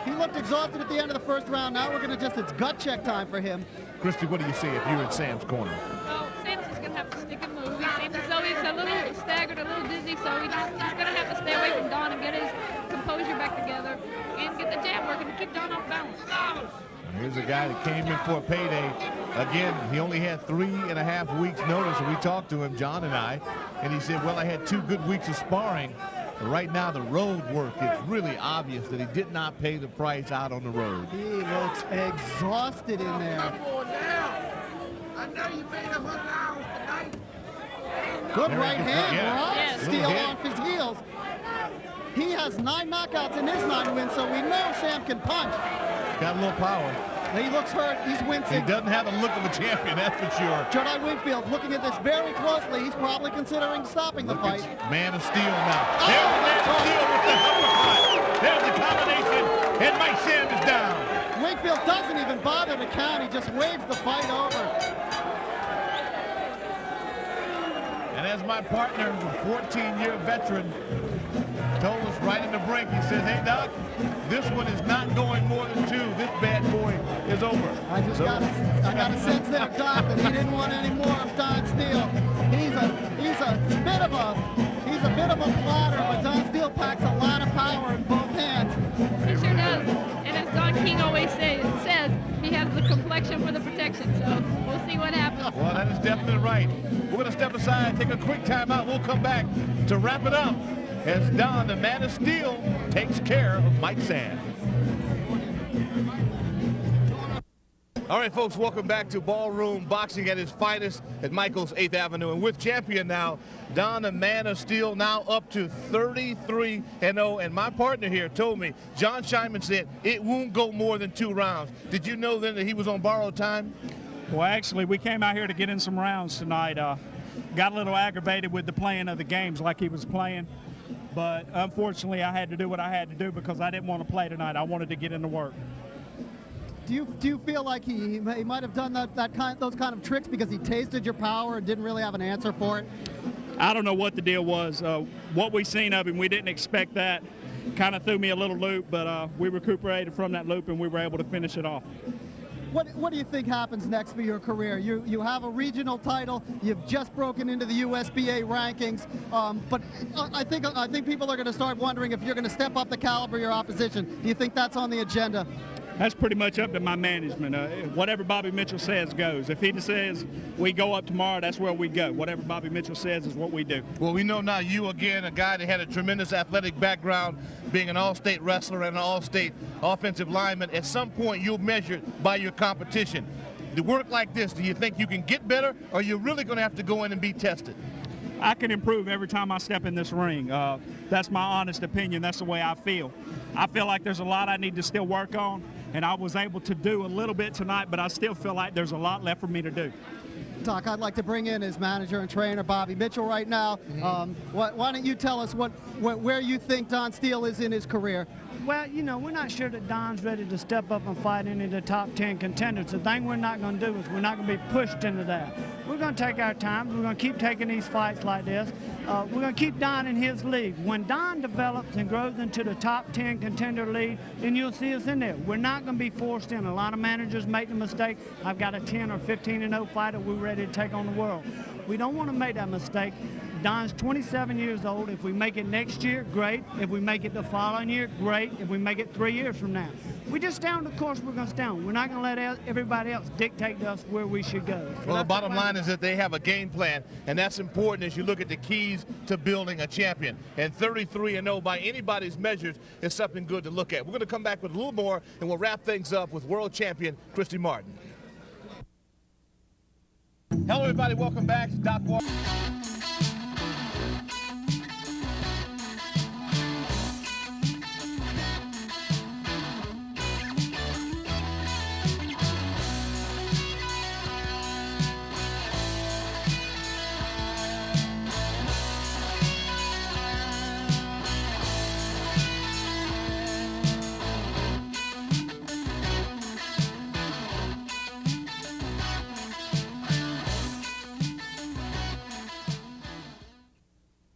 He looked exhausted at the end of the first round. Now we're going to it's gut check time for him. Christy, what do you see if you're in Sam's corner? Well, Sam's just going to have to stick and move. He seems as though he's a little staggered, a little dizzy, so he's going to have to stay away from Don and get his composure back together and get the jab working to keep Don off balance. Here's a guy that came in for a payday. Again, he only had 3.5 weeks notice, and we talked to him, John and I, and he said, well, I had 2 good weeks of sparring. But right now, the road work, it's really obvious that he did not pay the price out on the road. He looks exhausted in there. Come on now. I know you made $100 tonight. Good right hand, Yeah. Steele off his heels. He has 9 knockouts in his 9 wins, so we know Sam can punch. Got a little power. He looks hurt. He's wincing. He doesn't have the look of a champion, that's for sure. Jedi Wingfield looking at this very closely. He's probably considering stopping the fight. Man of Steel now. There's the Man of Steel with the uppercut. There's the combination, and Mike Sam is down. Wingfield doesn't even bother to count. He just waves the fight over. And as my partner, a 14-year veteran, told us right in the break, he says, hey, Doc, this one is not going more than 2. This bad boy is over. I got a sense there, Doc, that he didn't want any more of Don Steele. He's a bit of a plotter, but Don Steele packs a lot of power in both hands. He sure does. And as Don King always says, he has the complete complexion for the protection, so we'll see what happens. Well, that is definitely right. We're going to step aside, take a quick timeout. We'll come back to wrap it up as Don, the man of steel, takes care of Mike Sand. All right, folks, welcome back to Ballroom Boxing at its finest at Michael's 8th Avenue. And with champion now, Don, the man of steel, now up to 33-0. And my partner here told me, John Scheinman said, it won't go more than 2 rounds. Did you know then that he was on borrowed time? Well, actually, we came out here to get in some rounds tonight. Got a little aggravated with the playing of the games like he was playing. But unfortunately, I had to do what I had to do because I didn't want to play tonight. I wanted to get into work. Do you feel like he might have done those kind of tricks because he tasted your power and didn't really have an answer for it? I don't know what the deal was. What we seen of him, we didn't expect that. Kind of threw me a little loop, but we recuperated from that loop and we were able to finish it off. What do you think happens next for your career? You have a regional title. You've just broken into the USBA rankings, but I think people are going to start wondering if you're going to step up the caliber of your opposition. Do you think that's on the agenda? That's pretty much up to my management. Whatever Bobby Mitchell says goes. If he says we go up tomorrow, that's where we go. Whatever Bobby Mitchell says is what we do. Well, we know now you, again, a guy that had a tremendous athletic background, being an all-state wrestler and an all-state offensive lineman. At some point, you'll measure it by your competition. To work like this, do you think you can get better, or are you really going to have to go in and be tested? I can improve every time I step in this ring. That's my honest opinion. That's the way I feel. I feel like there's a lot I need to still work on, and I was able to do a little bit tonight, but I still feel like there's a lot left for me to do. Doc, I'd like to bring in his manager and trainer, Bobby Mitchell, right now. Why don't you tell us where you think Don Steele is in his career? Well, you know, we're not sure that Don's ready to step up and fight any of the top 10 contenders. The thing we're not going to do is we're not going to be pushed into that. We're going to take our time. We're going to keep taking these fights like this. We're going to keep Don in his league. When Don develops and grows into the top 10 contender league, then you'll see us in there. We're not going to be forced in. A lot of managers make the mistake. I've got a 10 or 15-0 fighter. We're ready to take on the world. We don't want to make that mistake. Don's 27 years old. If we make it next year, great. If we make it the following year, great. If we make it 3 years from now. We just stay on the course we're going to stay on. We're not going to let everybody else dictate to us where we should go. So well, the bottom line is that they have a game plan, and that's important as you look at the keys to building a champion. And 33-0 by anybody's measures is something good to look at. We're going to come back with a little more, and we'll wrap things up with world champion Christy Martin. Hello, everybody. Welcome back to Doc Walker.